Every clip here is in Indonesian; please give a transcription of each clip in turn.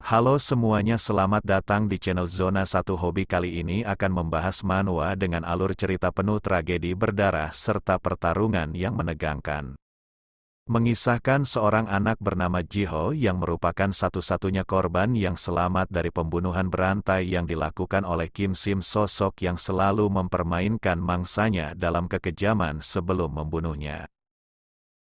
Halo semuanya, selamat datang di channel Zona 1 Hobi. Kali ini akan membahas manhwa dengan alur cerita penuh tragedi berdarah serta pertarungan yang menegangkan. Mengisahkan seorang anak bernama Jiho yang merupakan satu-satunya korban yang selamat dari pembunuhan berantai yang dilakukan oleh Kim Sim, sosok yang selalu mempermainkan mangsanya dalam kekejaman sebelum membunuhnya.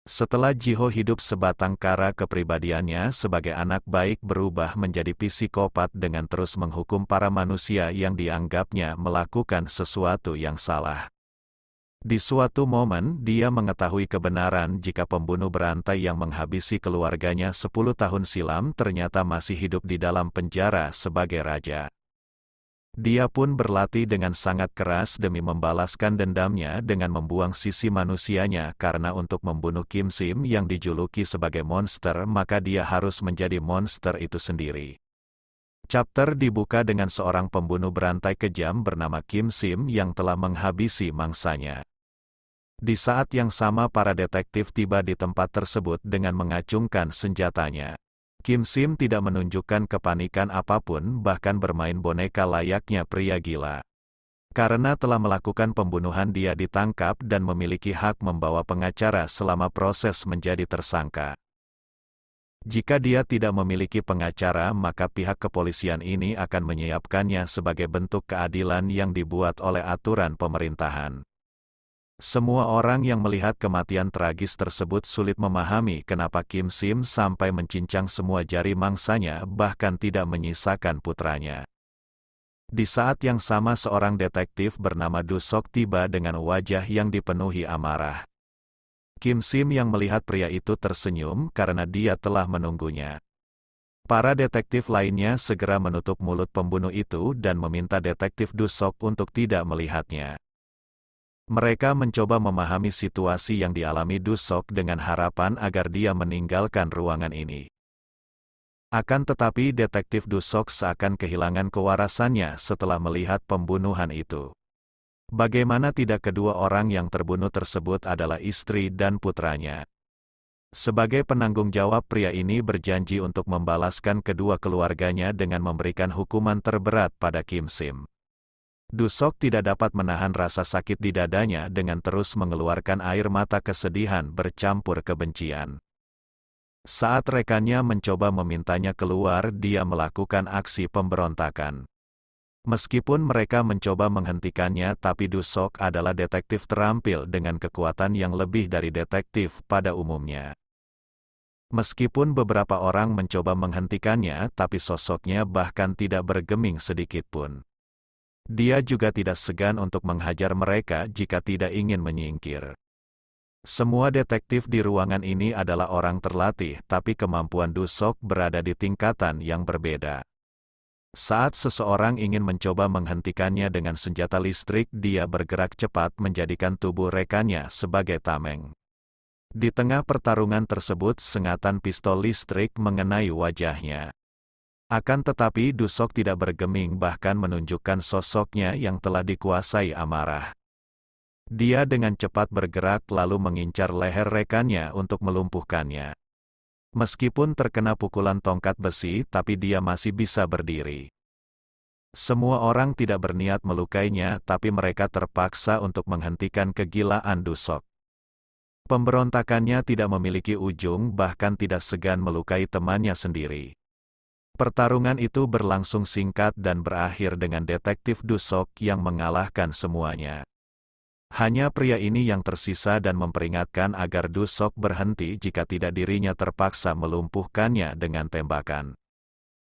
Setelah Jiho hidup sebatang kara, kepribadiannya sebagai anak baik berubah menjadi psikopat dengan terus menghukum para manusia yang dianggapnya melakukan sesuatu yang salah. Di suatu momen, dia mengetahui kebenaran jika pembunuh berantai yang menghabisi keluarganya 10 tahun silam ternyata masih hidup di dalam penjara sebagai raja. Dia pun berlatih dengan sangat keras demi membalaskan dendamnya dengan membuang sisi manusianya, karena untuk membunuh Kim Sim yang dijuluki sebagai monster, maka dia harus menjadi monster itu sendiri. Chapter dibuka dengan seorang pembunuh berantai kejam bernama Kim Sim yang telah menghabisi mangsanya. Di saat yang sama para detektif tiba di tempat tersebut dengan mengacungkan senjatanya. Kim Sim tidak menunjukkan kepanikan apapun, bahkan bermain boneka layaknya pria gila. Karena telah melakukan pembunuhan, dia ditangkap dan memiliki hak membawa pengacara selama proses menjadi tersangka. Jika dia tidak memiliki pengacara, maka pihak kepolisian ini akan menyiapkannya sebagai bentuk keadilan yang dibuat oleh aturan pemerintahan. Semua orang yang melihat kematian tragis tersebut sulit memahami kenapa Kim Sim sampai mencincang semua jari mangsanya, bahkan tidak menyisakan putranya. Di saat yang sama seorang detektif bernama Du Sok tiba dengan wajah yang dipenuhi amarah. Kim Sim yang melihat pria itu tersenyum karena dia telah menunggunya. Para detektif lainnya segera menutup mulut pembunuh itu dan meminta detektif Du Sok untuk tidak melihatnya. Mereka mencoba memahami situasi yang dialami Du Sok dengan harapan agar dia meninggalkan ruangan ini. Akan tetapi detektif Du Sok seakan kehilangan kewarasannya setelah melihat pembunuhan itu. Bagaimana tidak, kedua orang yang terbunuh tersebut adalah istri dan putranya. Sebagai penanggung jawab, pria ini berjanji untuk membalaskan kedua keluarganya dengan memberikan hukuman terberat pada Kim Sim. Du Sok tidak dapat menahan rasa sakit di dadanya dengan terus mengeluarkan air mata kesedihan bercampur kebencian. Saat rekannya mencoba memintanya keluar, dia melakukan aksi pemberontakan. Meskipun mereka mencoba menghentikannya, tapi Du Sok adalah detektif terampil dengan kekuatan yang lebih dari detektif pada umumnya. Meskipun beberapa orang mencoba menghentikannya, tapi sosoknya bahkan tidak bergeming sedikitpun. Dia juga tidak segan untuk menghajar mereka jika tidak ingin menyingkir. Semua detektif di ruangan ini adalah orang terlatih, tapi kemampuan Du Sok berada di tingkatan yang berbeda. Saat seseorang ingin mencoba menghentikannya dengan senjata listrik, dia bergerak cepat menjadikan tubuh rekannya sebagai tameng. Di tengah pertarungan tersebut, sengatan pistol listrik mengenai wajahnya. Akan tetapi Du Sok tidak bergeming, bahkan menunjukkan sosoknya yang telah dikuasai amarah. Dia dengan cepat bergerak lalu mengincar leher rekannya untuk melumpuhkannya. Meskipun terkena pukulan tongkat besi, tapi dia masih bisa berdiri. Semua orang tidak berniat melukainya, tapi mereka terpaksa untuk menghentikan kegilaan Du Sok. Pemberontakannya tidak memiliki ujung, bahkan tidak segan melukai temannya sendiri. Pertarungan itu berlangsung singkat dan berakhir dengan detektif Du Sok yang mengalahkan semuanya. Hanya pria ini yang tersisa dan memperingatkan agar Du Sok berhenti, jika tidak dirinya terpaksa melumpuhkannya dengan tembakan.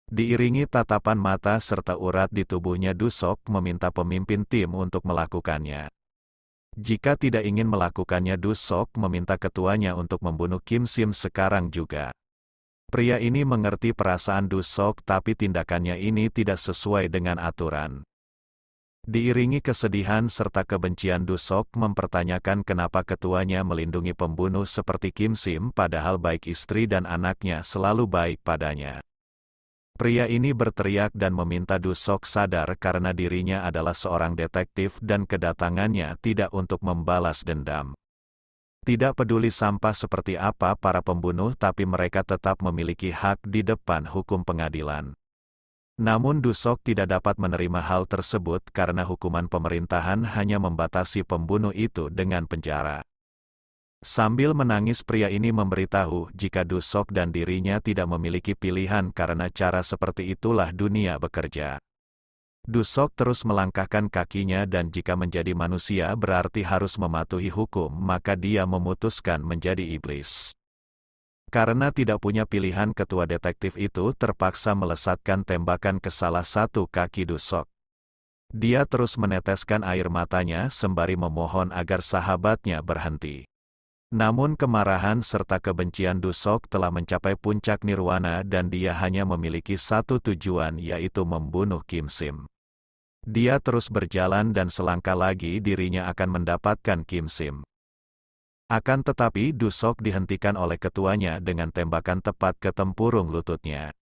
Diiringi tatapan mata serta urat di tubuhnya, Du Sok meminta pemimpin tim untuk melakukannya. Jika tidak ingin melakukannya, Du Sok meminta ketuanya untuk membunuh Kim Sim sekarang juga. Pria ini mengerti perasaan Du Sok, tapi tindakannya ini tidak sesuai dengan aturan. Diiringi kesedihan serta kebencian, Du Sok mempertanyakan kenapa ketuanya melindungi pembunuh seperti Kim Sim, padahal baik istri dan anaknya selalu baik padanya. Pria ini berteriak dan meminta Du Sok sadar karena dirinya adalah seorang detektif dan kedatangannya tidak untuk membalas dendam. Tidak peduli sampah seperti apa para pembunuh, tapi mereka tetap memiliki hak di depan hukum pengadilan. Namun Dusok tidak dapat menerima hal tersebut karena hukuman pemerintahan hanya membatasi pembunuh itu dengan penjara. Sambil menangis pria ini memberitahu jika Dusok dan dirinya tidak memiliki pilihan karena cara seperti itulah dunia bekerja. Dusok terus melangkahkan kakinya dan jika menjadi manusia berarti harus mematuhi hukum, maka dia memutuskan menjadi iblis. Karena tidak punya pilihan, ketua detektif itu terpaksa melesatkan tembakan ke salah satu kaki Dusok. Dia terus meneteskan air matanya sembari memohon agar sahabatnya berhenti. Namun kemarahan serta kebencian Dusok telah mencapai puncak nirwana dan dia hanya memiliki satu tujuan, yaitu membunuh Kim Sim. Dia terus berjalan dan selangkah lagi dirinya akan mendapatkan Kim Sim. Akan tetapi Dusok dihentikan oleh ketuanya dengan tembakan tepat ke tempurung lututnya.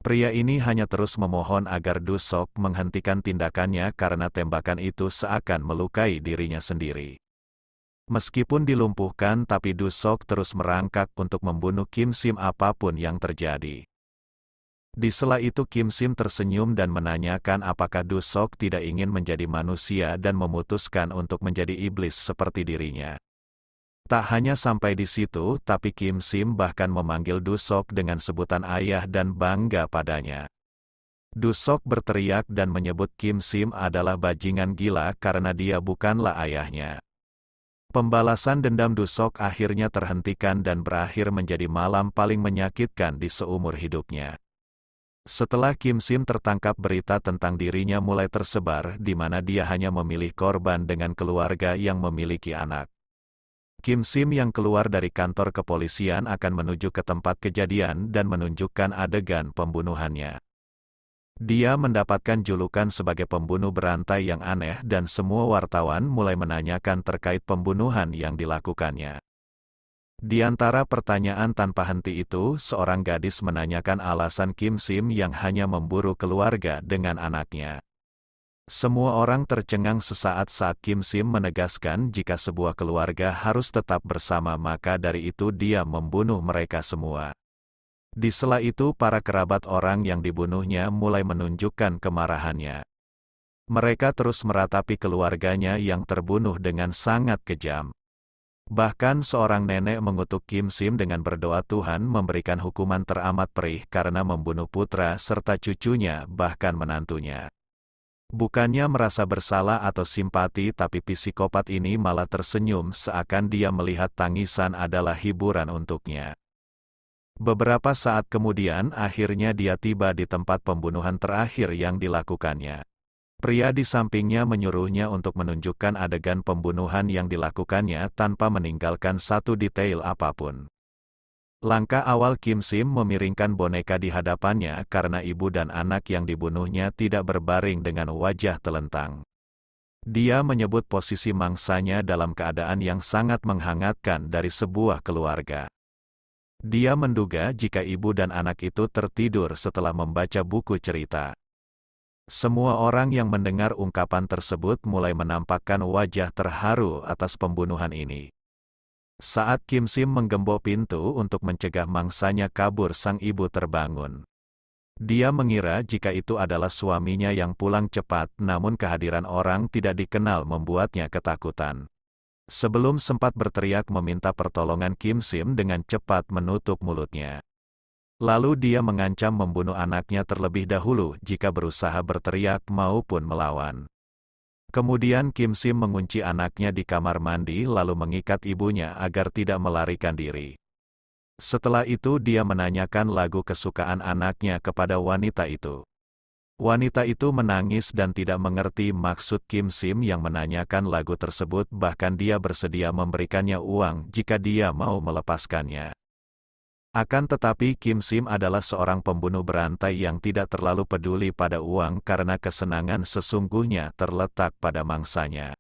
Pria ini hanya terus memohon agar Dusok menghentikan tindakannya karena tembakan itu seakan melukai dirinya sendiri. Meskipun dilumpuhkan, tapi Dusok terus merangkak untuk membunuh Kim Sim apapun yang terjadi. Di sela itu Kim Sim tersenyum dan menanyakan apakah Dusok tidak ingin menjadi manusia dan memutuskan untuk menjadi iblis seperti dirinya. Tak hanya sampai di situ, tapi Kim Sim bahkan memanggil Dusok dengan sebutan ayah dan bangga padanya. Dusok berteriak dan menyebut Kim Sim adalah bajingan gila karena dia bukanlah ayahnya. Pembalasan dendam Dusok akhirnya terhentikan dan berakhir menjadi malam paling menyakitkan di seumur hidupnya. Setelah Kim Sim tertangkap, berita tentang dirinya mulai tersebar, di mana dia hanya memilih korban dengan keluarga yang memiliki anak. Kim Sim yang keluar dari kantor kepolisian akan menuju ke tempat kejadian dan menunjukkan adegan pembunuhannya. Dia mendapatkan julukan sebagai pembunuh berantai yang aneh dan semua wartawan mulai menanyakan terkait pembunuhan yang dilakukannya. Di antara pertanyaan tanpa henti itu, seorang gadis menanyakan alasan Kim Sim yang hanya memburu keluarga dengan anaknya. Semua orang tercengang sesaat saat Kim Sim menegaskan jika sebuah keluarga harus tetap bersama, maka dari itu dia membunuh mereka semua. Di sela itu para kerabat orang yang dibunuhnya mulai menunjukkan kemarahannya. Mereka terus meratapi keluarganya yang terbunuh dengan sangat kejam. Bahkan seorang nenek mengutuk Kim Sim dengan berdoa Tuhan memberikan hukuman teramat perih karena membunuh putra serta cucunya bahkan menantunya. Bukannya merasa bersalah atau simpati, tapi psikopat ini malah tersenyum seakan dia melihat tangisan adalah hiburan untuknya. Beberapa saat kemudian akhirnya dia tiba di tempat pembunuhan terakhir yang dilakukannya. Pria di sampingnya menyuruhnya untuk menunjukkan adegan pembunuhan yang dilakukannya tanpa meninggalkan satu detail apapun. Langkah awal Kim Sim memiringkan boneka di hadapannya karena ibu dan anak yang dibunuhnya tidak berbaring dengan wajah telentang. Dia menyebut posisi mangsanya dalam keadaan yang sangat menghangatkan dari sebuah keluarga. Dia menduga jika ibu dan anak itu tertidur setelah membaca buku cerita. Semua orang yang mendengar ungkapan tersebut mulai menampakkan wajah terharu atas pembunuhan ini. Saat Kim Sim menggembok pintu untuk mencegah mangsanya kabur, sang ibu terbangun. Dia mengira jika itu adalah suaminya yang pulang cepat, namun kehadiran orang tidak dikenal membuatnya ketakutan. Sebelum sempat berteriak meminta pertolongan, Kim Sim dengan cepat menutup mulutnya. Lalu dia mengancam membunuh anaknya terlebih dahulu jika berusaha berteriak maupun melawan. Kemudian Kim Sim mengunci anaknya di kamar mandi lalu mengikat ibunya agar tidak melarikan diri. Setelah itu dia menanyakan lagu kesukaan anaknya kepada wanita itu. Wanita itu menangis dan tidak mengerti maksud Kim Sim yang menanyakan lagu tersebut, bahkan dia bersedia memberikannya uang jika dia mau melepaskannya. Akan tetapi Kim Sim adalah seorang pembunuh berantai yang tidak terlalu peduli pada uang karena kesenangan sesungguhnya terletak pada mangsanya.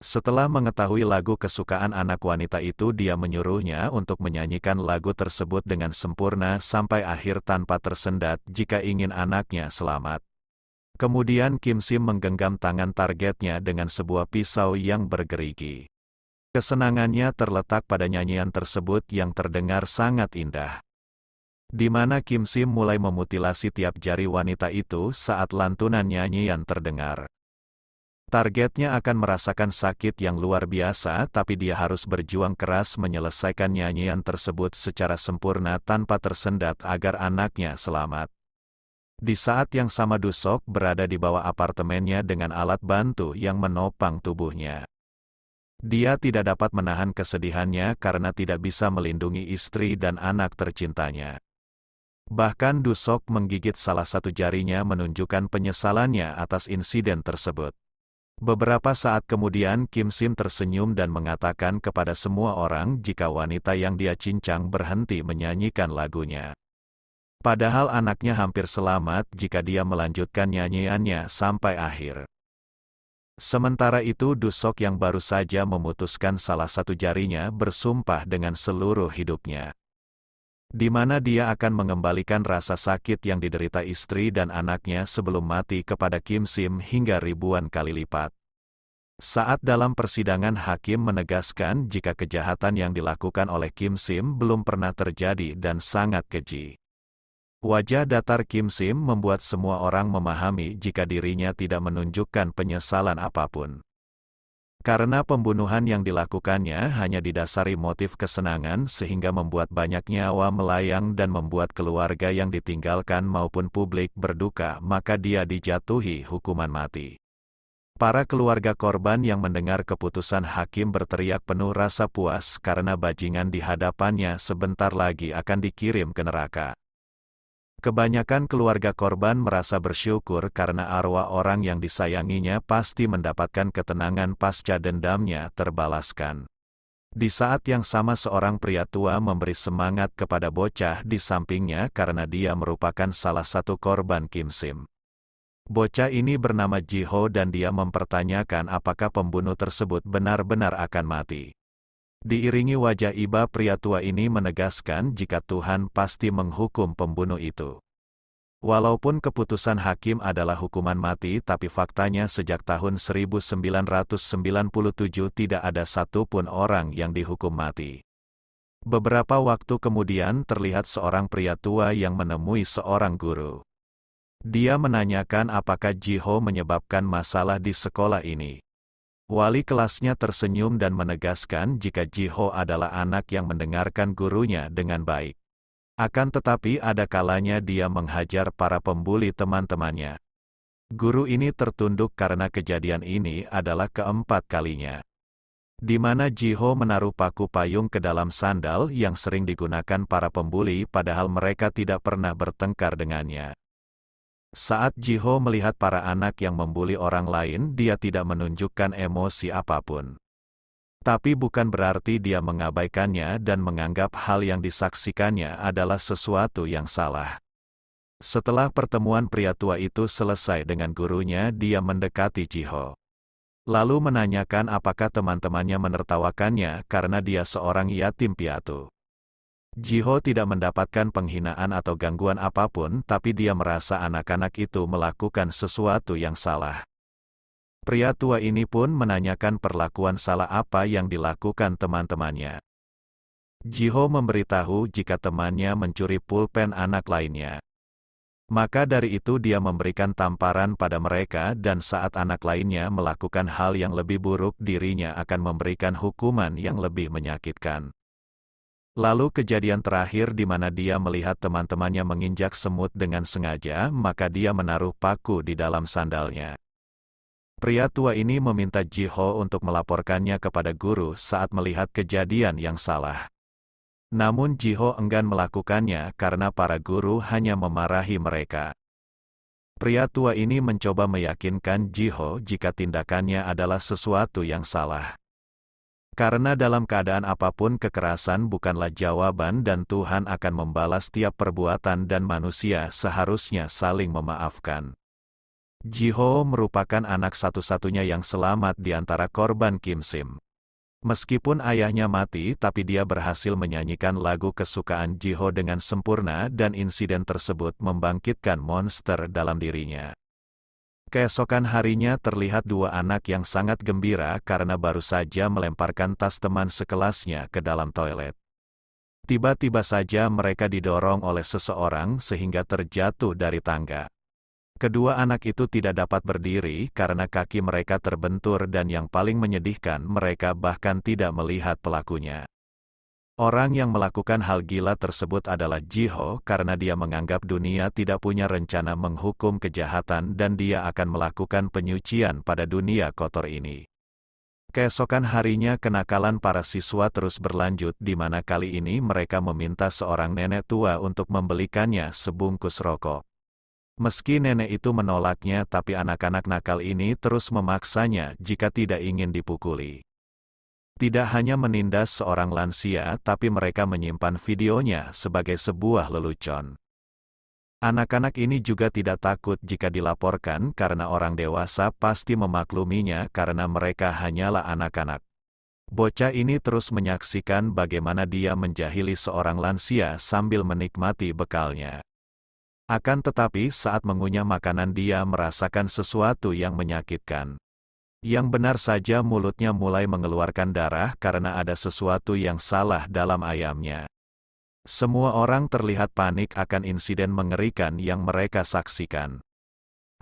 Setelah mengetahui lagu kesukaan anak wanita itu, dia menyuruhnya untuk menyanyikan lagu tersebut dengan sempurna sampai akhir tanpa tersendat jika ingin anaknya selamat. Kemudian Kim Sim menggenggam tangan targetnya dengan sebuah pisau yang bergerigi. Kesenangannya terletak pada nyanyian tersebut yang terdengar sangat indah. Di mana Kim Sim mulai memutilasi tiap jari wanita itu saat lantunan nyanyian terdengar. Targetnya akan merasakan sakit yang luar biasa, tapi dia harus berjuang keras menyelesaikan nyanyian tersebut secara sempurna tanpa tersendat agar anaknya selamat. Di saat yang sama Dusok berada di bawah apartemennya dengan alat bantu yang menopang tubuhnya. Dia tidak dapat menahan kesedihannya karena tidak bisa melindungi istri dan anak tercintanya. Bahkan Dusok menggigit salah satu jarinya menunjukkan penyesalannya atas insiden tersebut. Beberapa saat kemudian Kim Sim tersenyum dan mengatakan kepada semua orang jika wanita yang dia cincang berhenti menyanyikan lagunya. Padahal anaknya hampir selamat jika dia melanjutkan nyanyiannya sampai akhir. Sementara itu Dusok yang baru saja memutuskan salah satu jarinya bersumpah dengan seluruh hidupnya. Di mana dia akan mengembalikan rasa sakit yang diderita istri dan anaknya sebelum mati kepada Kim Sim hingga ribuan kali lipat. Saat dalam persidangan hakim menegaskan jika kejahatan yang dilakukan oleh Kim Sim belum pernah terjadi dan sangat keji. Wajah datar Kim Sim membuat semua orang memahami jika dirinya tidak menunjukkan penyesalan apapun. Karena pembunuhan yang dilakukannya hanya didasari motif kesenangan sehingga membuat banyak nyawa melayang dan membuat keluarga yang ditinggalkan maupun publik berduka, maka dia dijatuhi hukuman mati. Para keluarga korban yang mendengar keputusan hakim berteriak penuh rasa puas karena bajingan di hadapannya sebentar lagi akan dikirim ke neraka. Kebanyakan keluarga korban merasa bersyukur karena arwah orang yang disayanginya pasti mendapatkan ketenangan pasca dendamnya terbalaskan. Di saat yang sama seorang pria tua memberi semangat kepada bocah di sampingnya karena dia merupakan salah satu korban Kim Sim. Bocah ini bernama Ji Ho dan dia mempertanyakan apakah pembunuh tersebut benar-benar akan mati. Diiringi wajah iba pria tua ini menegaskan jika Tuhan pasti menghukum pembunuh itu. Walaupun keputusan hakim adalah hukuman mati, tapi faktanya sejak tahun 1997 tidak ada satupun orang yang dihukum mati. Beberapa waktu kemudian terlihat seorang pria tua yang menemui seorang guru. Dia menanyakan apakah Ji Ho menyebabkan masalah di sekolah ini. Wali kelasnya tersenyum dan menegaskan jika Ji Ho adalah anak yang mendengarkan gurunya dengan baik. Akan tetapi ada kalanya dia menghajar para pembuli teman-temannya. Guru ini tertunduk karena kejadian ini adalah keempat kalinya. Di mana Ji Ho menaruh paku payung ke dalam sandal yang sering digunakan para pembuli padahal mereka tidak pernah bertengkar dengannya. Saat Ji Ho melihat para anak yang membuli orang lain, dia tidak menunjukkan emosi apapun. Tapi bukan berarti dia mengabaikannya dan menganggap hal yang disaksikannya adalah sesuatu yang salah. Setelah pertemuan pria tua itu selesai dengan gurunya, dia mendekati Ji Ho. Lalu menanyakan apakah teman-temannya menertawakannya karena dia seorang yatim piatu. Ji Ho tidak mendapatkan penghinaan atau gangguan apapun, tapi dia merasa anak-anak itu melakukan sesuatu yang salah. Pria tua ini pun menanyakan perlakuan salah apa yang dilakukan teman-temannya. Ji Ho memberitahu jika temannya mencuri pulpen anak lainnya. Maka dari itu dia memberikan tamparan pada mereka dan saat anak lainnya melakukan hal yang lebih buruk, dirinya akan memberikan hukuman yang lebih menyakitkan. Lalu kejadian terakhir di mana dia melihat teman-temannya menginjak semut dengan sengaja, maka dia menaruh paku di dalam sandalnya. Pria tua ini meminta Ji Ho untuk melaporkannya kepada guru saat melihat kejadian yang salah. Namun Ji Ho enggan melakukannya karena para guru hanya memarahi mereka. Pria tua ini mencoba meyakinkan Ji Ho jika tindakannya adalah sesuatu yang salah. Karena dalam keadaan apapun kekerasan bukanlah jawaban dan Tuhan akan membalas tiap perbuatan dan manusia seharusnya saling memaafkan. Ji Ho merupakan anak satu-satunya yang selamat di antara korban Kim Sim. Meskipun ayahnya mati, tapi dia berhasil menyanyikan lagu kesukaan Ji Ho dengan sempurna dan insiden tersebut membangkitkan monster dalam dirinya. Keesokan harinya terlihat dua anak yang sangat gembira karena baru saja melemparkan tas teman sekelasnya ke dalam toilet. Tiba-tiba saja mereka didorong oleh seseorang sehingga terjatuh dari tangga. Kedua anak itu tidak dapat berdiri karena kaki mereka terbentur dan yang paling menyedihkan mereka bahkan tidak melihat pelakunya. Orang yang melakukan hal gila tersebut adalah Ji-ho karena dia menganggap dunia tidak punya rencana menghukum kejahatan dan dia akan melakukan penyucian pada dunia kotor ini. Keesokan harinya kenakalan para siswa terus berlanjut di mana kali ini mereka meminta seorang nenek tua untuk membelikannya sebungkus rokok. Meski nenek itu menolaknya tapi anak-anak nakal ini terus memaksanya jika tidak ingin dipukuli. Tidak hanya menindas seorang lansia tapi mereka menyimpan videonya sebagai sebuah lelucon. Anak-anak ini juga tidak takut jika dilaporkan karena orang dewasa pasti memakluminya karena mereka hanyalah anak-anak. Bocah ini terus menyaksikan bagaimana dia menjahili seorang lansia sambil menikmati bekalnya. Akan tetapi saat mengunyah makanan dia merasakan sesuatu yang menyakitkan. Yang benar saja mulutnya mulai mengeluarkan darah karena ada sesuatu yang salah dalam ayamnya. Semua orang terlihat panik akan insiden mengerikan yang mereka saksikan.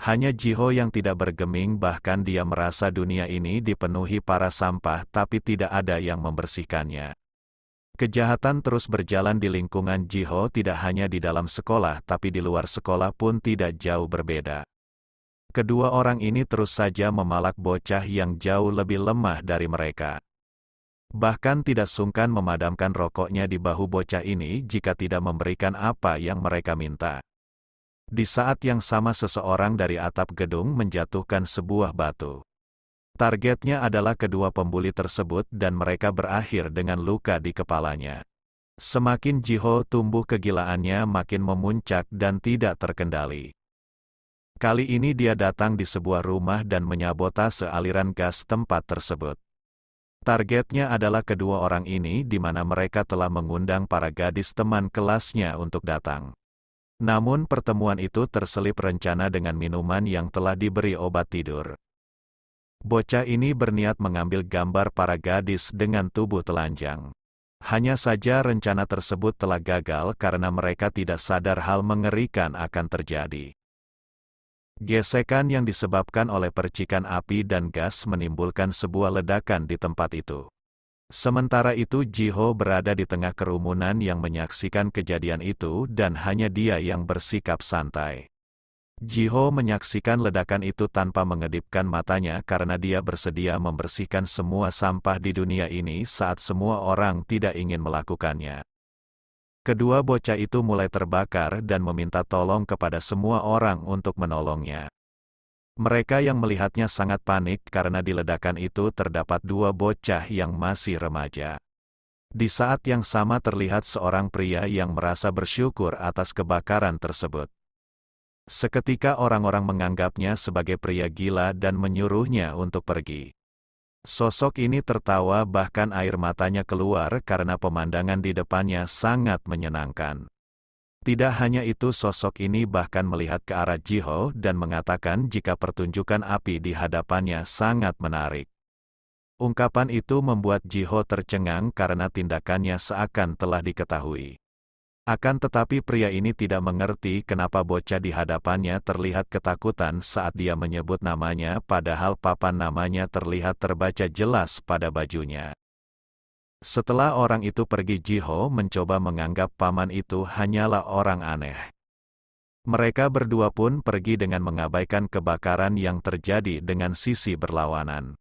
Hanya Ji-ho yang tidak bergeming bahkan dia merasa dunia ini dipenuhi para sampah tapi tidak ada yang membersihkannya. Kejahatan terus berjalan di lingkungan Ji-ho tidak hanya di dalam sekolah tapi di luar sekolah pun tidak jauh berbeda. Kedua orang ini terus saja memalak bocah yang jauh lebih lemah dari mereka. Bahkan tidak sungkan memadamkan rokoknya di bahu bocah ini jika tidak memberikan apa yang mereka minta. Di saat yang sama seseorang dari atap gedung menjatuhkan sebuah batu. Targetnya adalah kedua pembuli tersebut dan mereka berakhir dengan luka di kepalanya. Semakin Ji-ho tumbuh kegilaannya makin memuncak dan tidak terkendali. Kali ini dia datang di sebuah rumah dan menyabotase aliran gas tempat tersebut. Targetnya adalah kedua orang ini di mana mereka telah mengundang para gadis teman kelasnya untuk datang. Namun pertemuan itu terselip rencana dengan minuman yang telah diberi obat tidur. Bocah ini berniat mengambil gambar para gadis dengan tubuh telanjang. Hanya saja rencana tersebut telah gagal karena mereka tidak sadar hal mengerikan akan terjadi. Gesekan yang disebabkan oleh percikan api dan gas menimbulkan sebuah ledakan di tempat itu. Sementara itu Ji-ho berada di tengah kerumunan yang menyaksikan kejadian itu dan hanya dia yang bersikap santai. Ji-ho menyaksikan ledakan itu tanpa mengedipkan matanya karena dia bersedia membersihkan semua sampah di dunia ini saat semua orang tidak ingin melakukannya. Kedua bocah itu mulai terbakar dan meminta tolong kepada semua orang untuk menolongnya. Mereka yang melihatnya sangat panik karena di ledakan itu terdapat dua bocah yang masih remaja. Di saat yang sama terlihat seorang pria yang merasa bersyukur atas kebakaran tersebut. Seketika orang-orang menganggapnya sebagai pria gila dan menyuruhnya untuk pergi. Sosok ini tertawa bahkan air matanya keluar karena pemandangan di depannya sangat menyenangkan. Tidak hanya itu sosok ini bahkan melihat ke arah Ji-ho dan mengatakan jika pertunjukan api di hadapannya sangat menarik. Ungkapan itu membuat Ji-ho tercengang karena tindakannya seakan telah diketahui. Akan tetapi pria ini tidak mengerti kenapa bocah di hadapannya terlihat ketakutan saat dia menyebut namanya padahal papan namanya terlihat terbaca jelas pada bajunya. Setelah orang itu pergi Ji-ho mencoba menganggap paman itu hanyalah orang aneh. Mereka berdua pun pergi dengan mengabaikan kebakaran yang terjadi dengan sisi berlawanan.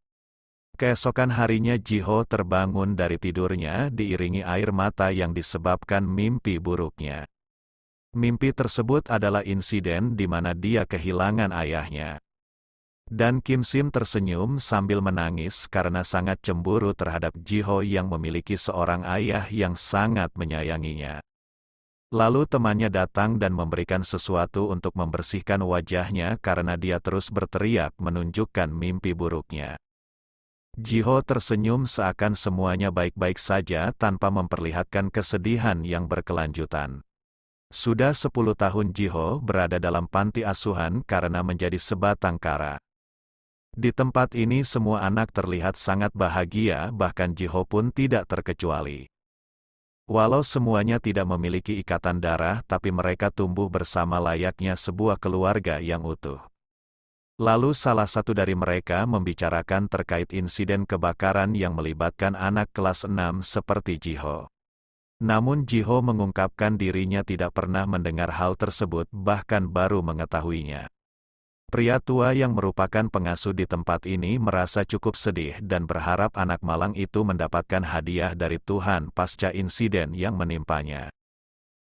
Keesokan harinya Ji-ho terbangun dari tidurnya diiringi air mata yang disebabkan mimpi buruknya. Mimpi tersebut adalah insiden di mana dia kehilangan ayahnya. Dan Kim Sim tersenyum sambil menangis karena sangat cemburu terhadap Ji-ho yang memiliki seorang ayah yang sangat menyayanginya. Lalu temannya datang dan memberikan sesuatu untuk membersihkan wajahnya karena dia terus berteriak menunjukkan mimpi buruknya. Ji-ho tersenyum seakan semuanya baik-baik saja tanpa memperlihatkan kesedihan yang berkelanjutan. Sudah 10 tahun Jiho berada dalam panti asuhan karena menjadi sebatang kara. Di tempat ini semua anak terlihat sangat bahagia, bahkan Jiho pun tidak terkecuali. Walau semuanya tidak memiliki ikatan darah, tapi mereka tumbuh bersama layaknya sebuah keluarga yang utuh. Lalu salah satu dari mereka membicarakan terkait insiden kebakaran yang melibatkan anak kelas 6 seperti Jiho. Namun Jiho mengungkapkan dirinya tidak pernah mendengar hal tersebut, bahkan baru mengetahuinya. Pria tua yang merupakan pengasuh di tempat ini merasa cukup sedih dan berharap anak malang itu mendapatkan hadiah dari Tuhan pasca insiden yang menimpanya.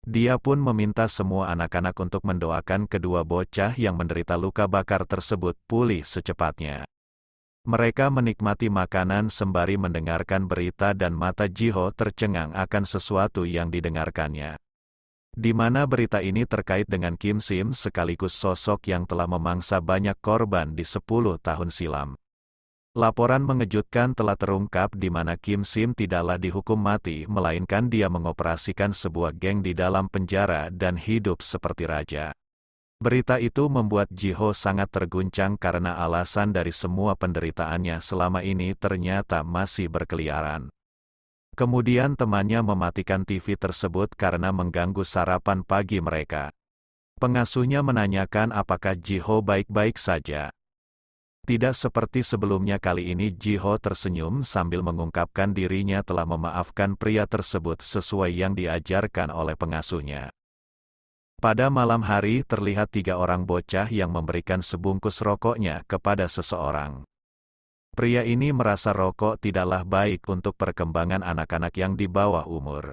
Dia pun meminta semua anak-anak untuk mendoakan kedua bocah yang menderita luka bakar tersebut pulih secepatnya. Mereka menikmati makanan sembari mendengarkan berita dan mata Jiho tercengang akan sesuatu yang didengarkannya. Di mana berita ini terkait dengan Kim Sim sekaligus sosok yang telah memangsa banyak korban di 10 tahun silam. Laporan mengejutkan telah terungkap di mana Kim Sim tidaklah dihukum mati, melainkan dia mengoperasikan sebuah geng di dalam penjara dan hidup seperti raja. Berita itu membuat Jiho sangat terguncang karena alasan dari semua penderitaannya selama ini ternyata masih berkeliaran. Kemudian temannya mematikan TV tersebut karena mengganggu sarapan pagi mereka. Pengasuhnya menanyakan apakah Jiho baik-baik saja. Tidak seperti sebelumnya, kali ini Jiho tersenyum sambil mengungkapkan dirinya telah memaafkan pria tersebut sesuai yang diajarkan oleh pengasuhnya. Pada malam hari terlihat 3 orang bocah yang memberikan sebungkus rokoknya kepada seseorang. Pria ini merasa rokok tidaklah baik untuk perkembangan anak-anak yang di bawah umur.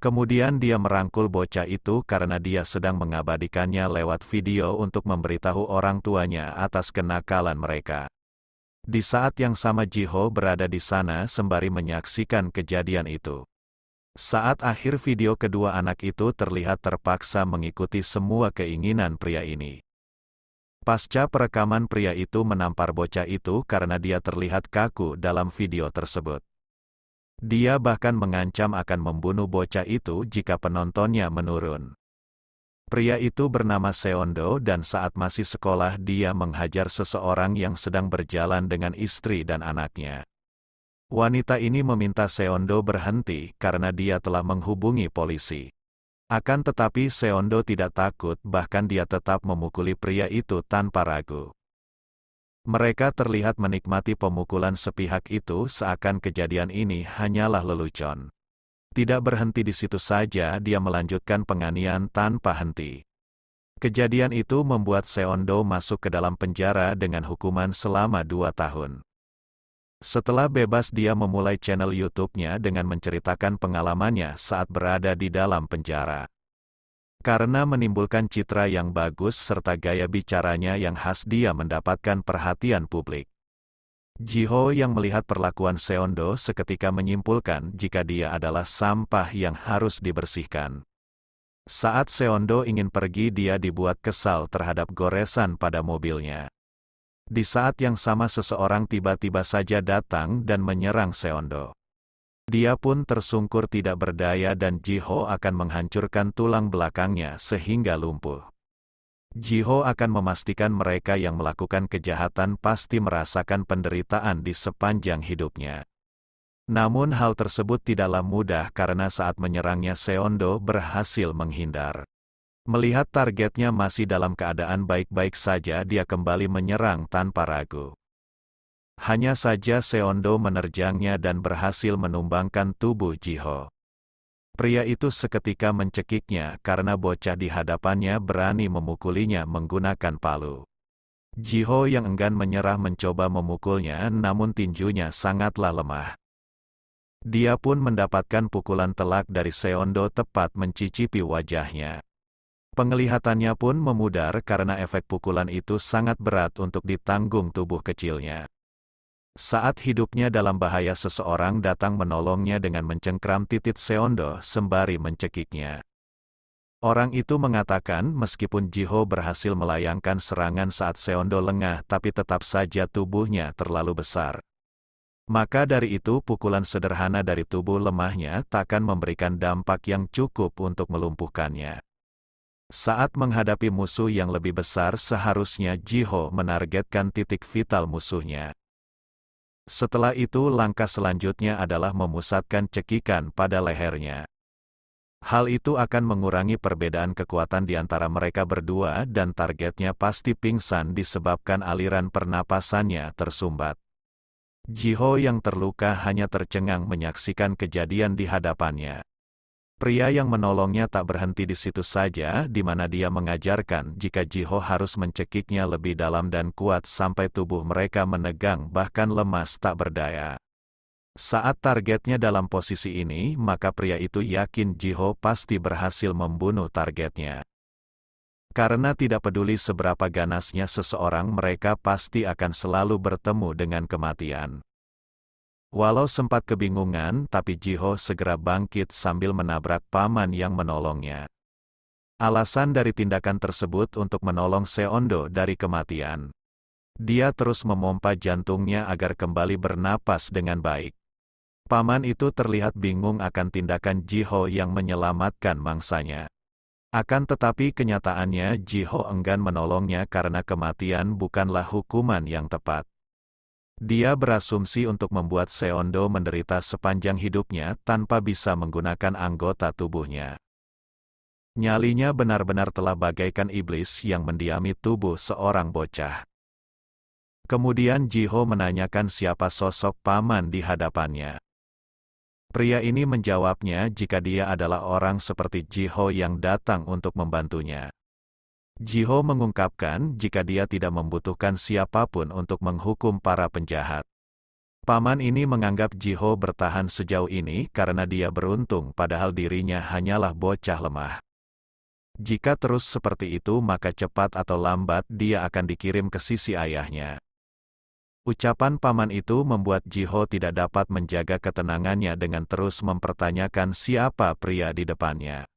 Kemudian dia merangkul bocah itu karena dia sedang mengabadikannya lewat video untuk memberitahu orang tuanya atas kenakalan mereka. Di saat yang sama Jiho berada di sana sembari menyaksikan kejadian itu. Saat akhir video, kedua anak itu terlihat terpaksa mengikuti semua keinginan pria ini. Pasca perekaman, pria itu menampar bocah itu karena dia terlihat kaku dalam video tersebut. Dia bahkan mengancam akan membunuh bocah itu jika penontonnya menurun. Pria itu bernama Seondo dan saat masih sekolah dia menghajar seseorang yang sedang berjalan dengan istri dan anaknya. Wanita ini meminta Seondo berhenti karena dia telah menghubungi polisi. Akan tetapi Seondo tidak takut, bahkan dia tetap memukuli pria itu tanpa ragu. Mereka terlihat menikmati pemukulan sepihak itu seakan kejadian ini hanyalah lelucon. Tidak berhenti di situ saja, dia melanjutkan penganiayaan tanpa henti. Kejadian itu membuat Seondo masuk ke dalam penjara dengan hukuman selama 2 tahun. Setelah bebas, dia memulai channel YouTube-nya dengan menceritakan pengalamannya saat berada di dalam penjara. Karena menimbulkan citra yang bagus serta gaya bicaranya yang khas, dia mendapatkan perhatian publik. Jiho yang melihat perlakuan Seondo seketika menyimpulkan jika dia adalah sampah yang harus dibersihkan. Saat Seondo ingin pergi, dia dibuat kesal terhadap goresan pada mobilnya. Di saat yang sama seseorang tiba-tiba saja datang dan menyerang Seondo. Dia pun tersungkur tidak berdaya dan Jiho akan menghancurkan tulang belakangnya sehingga lumpuh. Jiho akan memastikan mereka yang melakukan kejahatan pasti merasakan penderitaan di sepanjang hidupnya. Namun hal tersebut tidaklah mudah karena saat menyerangnya Seondo berhasil menghindar. Melihat targetnya masih dalam keadaan baik-baik saja, dia kembali menyerang tanpa ragu. Hanya saja Seondo menerjangnya dan berhasil menumbangkan tubuh Jiho. Pria itu seketika mencekiknya karena bocah di hadapannya berani memukulinya menggunakan palu. Jiho yang enggan menyerah mencoba memukulnya, namun tinjunya sangatlah lemah. Dia pun mendapatkan pukulan telak dari Seondo tepat mencicipi wajahnya. Penglihatannya pun memudar karena efek pukulan itu sangat berat untuk ditanggung tubuh kecilnya. Saat hidupnya dalam bahaya, seseorang datang menolongnya dengan mencengkram titik Seondo sembari mencekiknya. Orang itu mengatakan meskipun Jiho berhasil melayangkan serangan saat Seondo lengah, tapi tetap saja tubuhnya terlalu besar. Maka dari itu pukulan sederhana dari tubuh lemahnya takkan memberikan dampak yang cukup untuk melumpuhkannya. Saat menghadapi musuh yang lebih besar seharusnya Ji-ho menargetkan titik vital musuhnya. Setelah itu langkah selanjutnya adalah memusatkan cekikan pada lehernya. Hal itu akan mengurangi perbedaan kekuatan di antara mereka berdua dan targetnya pasti pingsan disebabkan aliran pernapasannya tersumbat. Ji-ho yang terluka hanya tercengang menyaksikan kejadian di hadapannya. Pria yang menolongnya tak berhenti di situ saja, di mana dia mengajarkan jika Ji-ho harus mencekiknya lebih dalam dan kuat sampai tubuh mereka menegang bahkan lemas tak berdaya. Saat targetnya dalam posisi ini, maka pria itu yakin Ji-ho pasti berhasil membunuh targetnya. Karena tidak peduli seberapa ganasnya seseorang, mereka pasti akan selalu bertemu dengan kematian. Walau sempat kebingungan, tapi Ji-ho segera bangkit sambil menabrak paman yang menolongnya. Alasan dari tindakan tersebut untuk menolong Seondo dari kematian. Dia terus memompa jantungnya agar kembali bernapas dengan baik. Paman itu terlihat bingung akan tindakan Ji-ho yang menyelamatkan mangsanya. Akan tetapi kenyataannya Ji-ho enggan menolongnya karena kematian bukanlah hukuman yang tepat. Dia berasumsi untuk membuat Seondo menderita sepanjang hidupnya tanpa bisa menggunakan anggota tubuhnya. Nyalinya benar-benar telah bagaikan iblis yang mendiami tubuh seorang bocah. Kemudian Ji-ho menanyakan siapa sosok paman di hadapannya. Pria ini menjawabnya jika dia adalah orang seperti Ji-ho yang datang untuk membantunya. Ji-ho mengungkapkan jika dia tidak membutuhkan siapapun untuk menghukum para penjahat. Paman ini menganggap Ji-ho bertahan sejauh ini karena dia beruntung padahal dirinya hanyalah bocah lemah. Jika terus seperti itu maka cepat atau lambat dia akan dikirim ke sisi ayahnya. Ucapan paman itu membuat Ji-ho tidak dapat menjaga ketenangannya dengan terus mempertanyakan siapa pria di depannya.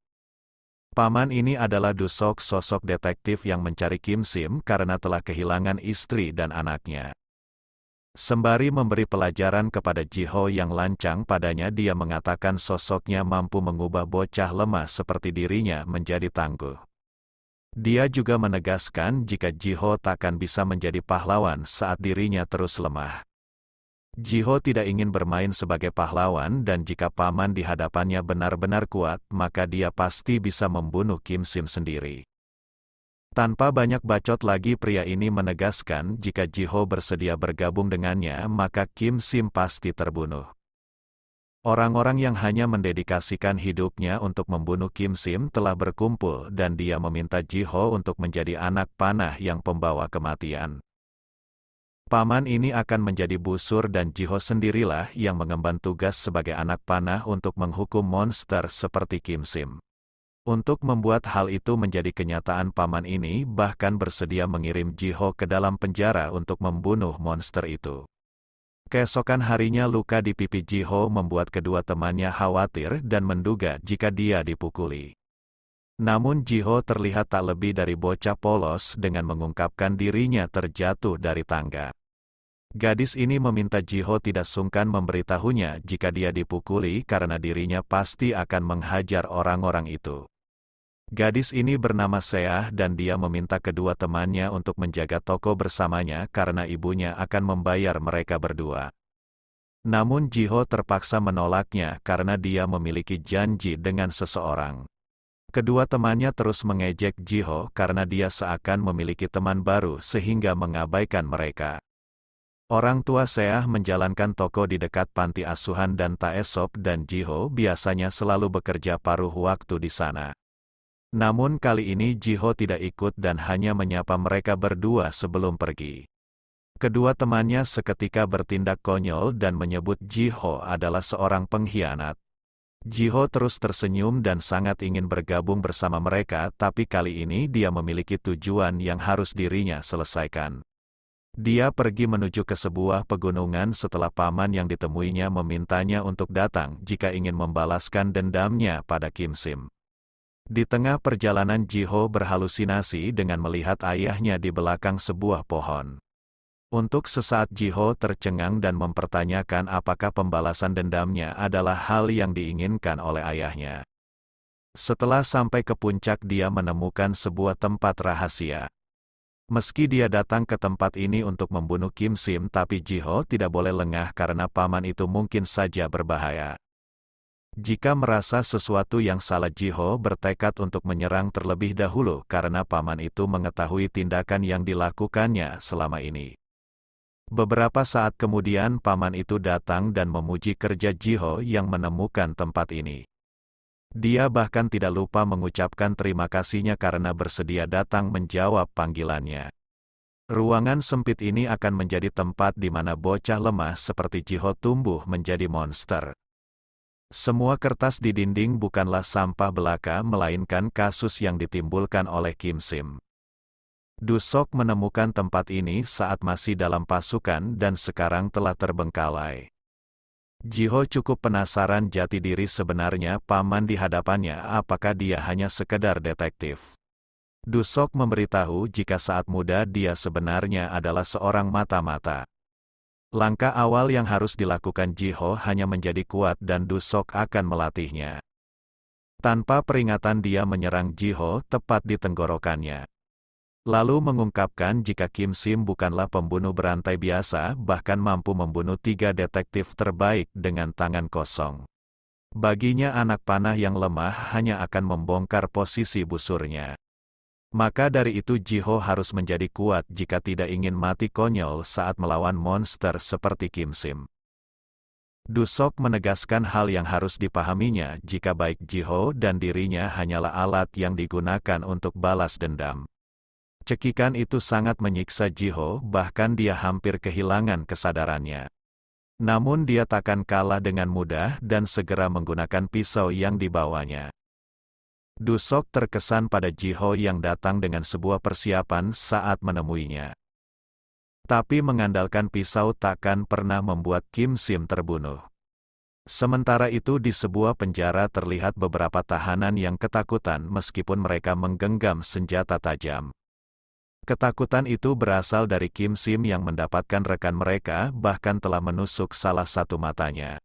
Paman ini adalah Dusok, sosok detektif yang mencari Kim Sim karena telah kehilangan istri dan anaknya. Sembari memberi pelajaran kepada Ji-ho yang lancang padanya, dia mengatakan sosoknya mampu mengubah bocah lemah seperti dirinya menjadi tangguh. Dia juga menegaskan jika Ji-ho takkan bisa menjadi pahlawan saat dirinya terus lemah. Ji-ho tidak ingin bermain sebagai pahlawan dan jika paman di hadapannya benar-benar kuat, maka dia pasti bisa membunuh Kim Sim sendiri. Tanpa banyak bacot lagi pria ini menegaskan jika Ji-ho bersedia bergabung dengannya maka Kim Sim pasti terbunuh. Orang-orang yang hanya mendedikasikan hidupnya untuk membunuh Kim Sim telah berkumpul dan dia meminta Ji-ho untuk menjadi anak panah yang pembawa kematian. Paman ini akan menjadi busur dan Ji-ho sendirilah yang mengemban tugas sebagai anak panah untuk menghukum monster seperti Kim Sim. Untuk membuat hal itu menjadi kenyataan, paman ini bahkan bersedia mengirim Ji-ho ke dalam penjara untuk membunuh monster itu. Keesokan harinya luka di pipi Ji-ho membuat kedua temannya khawatir dan menduga jika dia dipukuli. Namun Ji-ho terlihat tak lebih dari bocah polos dengan mengungkapkan dirinya terjatuh dari tangga. Gadis ini meminta Ji-ho tidak sungkan memberitahunya jika dia dipukuli karena dirinya pasti akan menghajar orang-orang itu. Gadis ini bernama Seah dan dia meminta kedua temannya untuk menjaga toko bersamanya karena ibunya akan membayar mereka berdua. Namun Ji-ho terpaksa menolaknya karena dia memiliki janji dengan seseorang. Kedua temannya terus mengejek Ji-ho karena dia seakan memiliki teman baru sehingga mengabaikan mereka. Orang tua Seah menjalankan toko di dekat panti asuhan dan Taesop dan Ji-ho biasanya selalu bekerja paruh waktu di sana. Namun kali ini Ji-ho tidak ikut dan hanya menyapa mereka berdua sebelum pergi. Kedua temannya seketika bertindak konyol dan menyebut Ji-ho adalah seorang pengkhianat. Ji-ho terus tersenyum dan sangat ingin bergabung bersama mereka, tapi kali ini dia memiliki tujuan yang harus dirinya selesaikan. Dia pergi menuju ke sebuah pegunungan setelah paman yang ditemuinya memintanya untuk datang jika ingin membalaskan dendamnya pada Kim Sim. Di tengah perjalanan Ji-ho berhalusinasi dengan melihat ayahnya di belakang sebuah pohon. Untuk sesaat Ji-ho tercengang dan mempertanyakan apakah pembalasan dendamnya adalah hal yang diinginkan oleh ayahnya. Setelah sampai ke puncak dia menemukan sebuah tempat rahasia. Meski dia datang ke tempat ini untuk membunuh Kim Sim tapi Ji-ho tidak boleh lengah karena paman itu mungkin saja berbahaya. Jika merasa sesuatu yang salah Ji-ho bertekad untuk menyerang terlebih dahulu karena paman itu mengetahui tindakan yang dilakukannya selama ini. Beberapa saat kemudian paman itu datang dan memuji kerja Ji-ho yang menemukan tempat ini. Dia bahkan tidak lupa mengucapkan terima kasihnya karena bersedia datang menjawab panggilannya. Ruangan sempit ini akan menjadi tempat di mana bocah lemah seperti Ji-ho tumbuh menjadi monster. Semua kertas di dinding bukanlah sampah belaka melainkan kasus yang ditimbulkan oleh Kim Sim. Du-sok menemukan tempat ini saat masih dalam pasukan dan sekarang telah terbengkalai. Ji-ho cukup penasaran jati diri sebenarnya paman di hadapannya apakah dia hanya sekedar detektif. Du-sok memberitahu jika saat muda dia sebenarnya adalah seorang mata-mata. Langkah awal yang harus dilakukan Ji-ho hanya menjadi kuat dan Du-sok akan melatihnya. Tanpa peringatan dia menyerang Ji-ho tepat di tenggorokannya. Lalu mengungkapkan jika Kim Sim bukanlah pembunuh berantai biasa bahkan mampu membunuh 3 detektif terbaik dengan tangan kosong. Baginya anak panah yang lemah hanya akan membongkar posisi busurnya. Maka dari itu Ji-ho harus menjadi kuat jika tidak ingin mati konyol saat melawan monster seperti Kim Sim. Du-sok menegaskan hal yang harus dipahaminya jika baik Ji-ho dan dirinya hanyalah alat yang digunakan untuk balas dendam. Cekikan itu sangat menyiksa Ji-ho bahkan dia hampir kehilangan kesadarannya. Namun dia takkan kalah dengan mudah dan segera menggunakan pisau yang dibawanya. Du-sok terkesan pada Ji-ho yang datang dengan sebuah persiapan saat menemuinya. Tapi mengandalkan pisau takkan pernah membuat Kim Sim terbunuh. Sementara itu di sebuah penjara terlihat beberapa tahanan yang ketakutan meskipun mereka menggenggam senjata tajam. Ketakutan itu berasal dari Kim Sim yang mendapatkan rekan mereka bahkan telah menusuk salah satu matanya.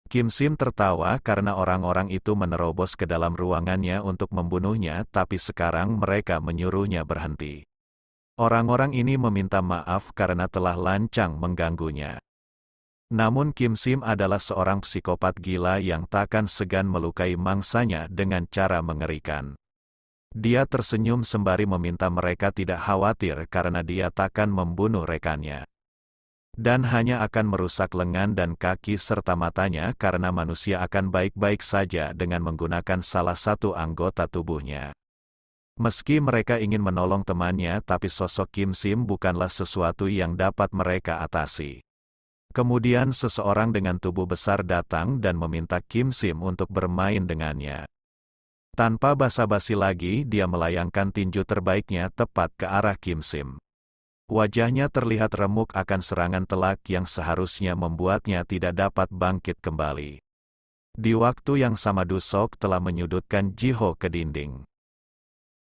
Kim Sim tertawa karena orang-orang itu menerobos ke dalam ruangannya untuk membunuhnya tapi sekarang mereka menyuruhnya berhenti. Orang-orang ini meminta maaf karena telah lancang mengganggunya. Namun Kim Sim adalah seorang psikopat gila yang takkan segan melukai mangsanya dengan cara mengerikan. Dia tersenyum sembari meminta mereka tidak khawatir karena dia takkan membunuh rekannya. Dan hanya akan merusak lengan dan kaki serta matanya karena manusia akan baik-baik saja dengan menggunakan salah satu anggota tubuhnya. Meski mereka ingin menolong temannya tapi sosok Kim Sim bukanlah sesuatu yang dapat mereka atasi. Kemudian seseorang dengan tubuh besar datang dan meminta Kim Sim untuk bermain dengannya. Tanpa basa-basi lagi, dia melayangkan tinju terbaiknya tepat ke arah Kim Sim. Wajahnya terlihat remuk akan serangan telak yang seharusnya membuatnya tidak dapat bangkit kembali. Di waktu yang sama Du-sok telah menyudutkan Ji-ho ke dinding.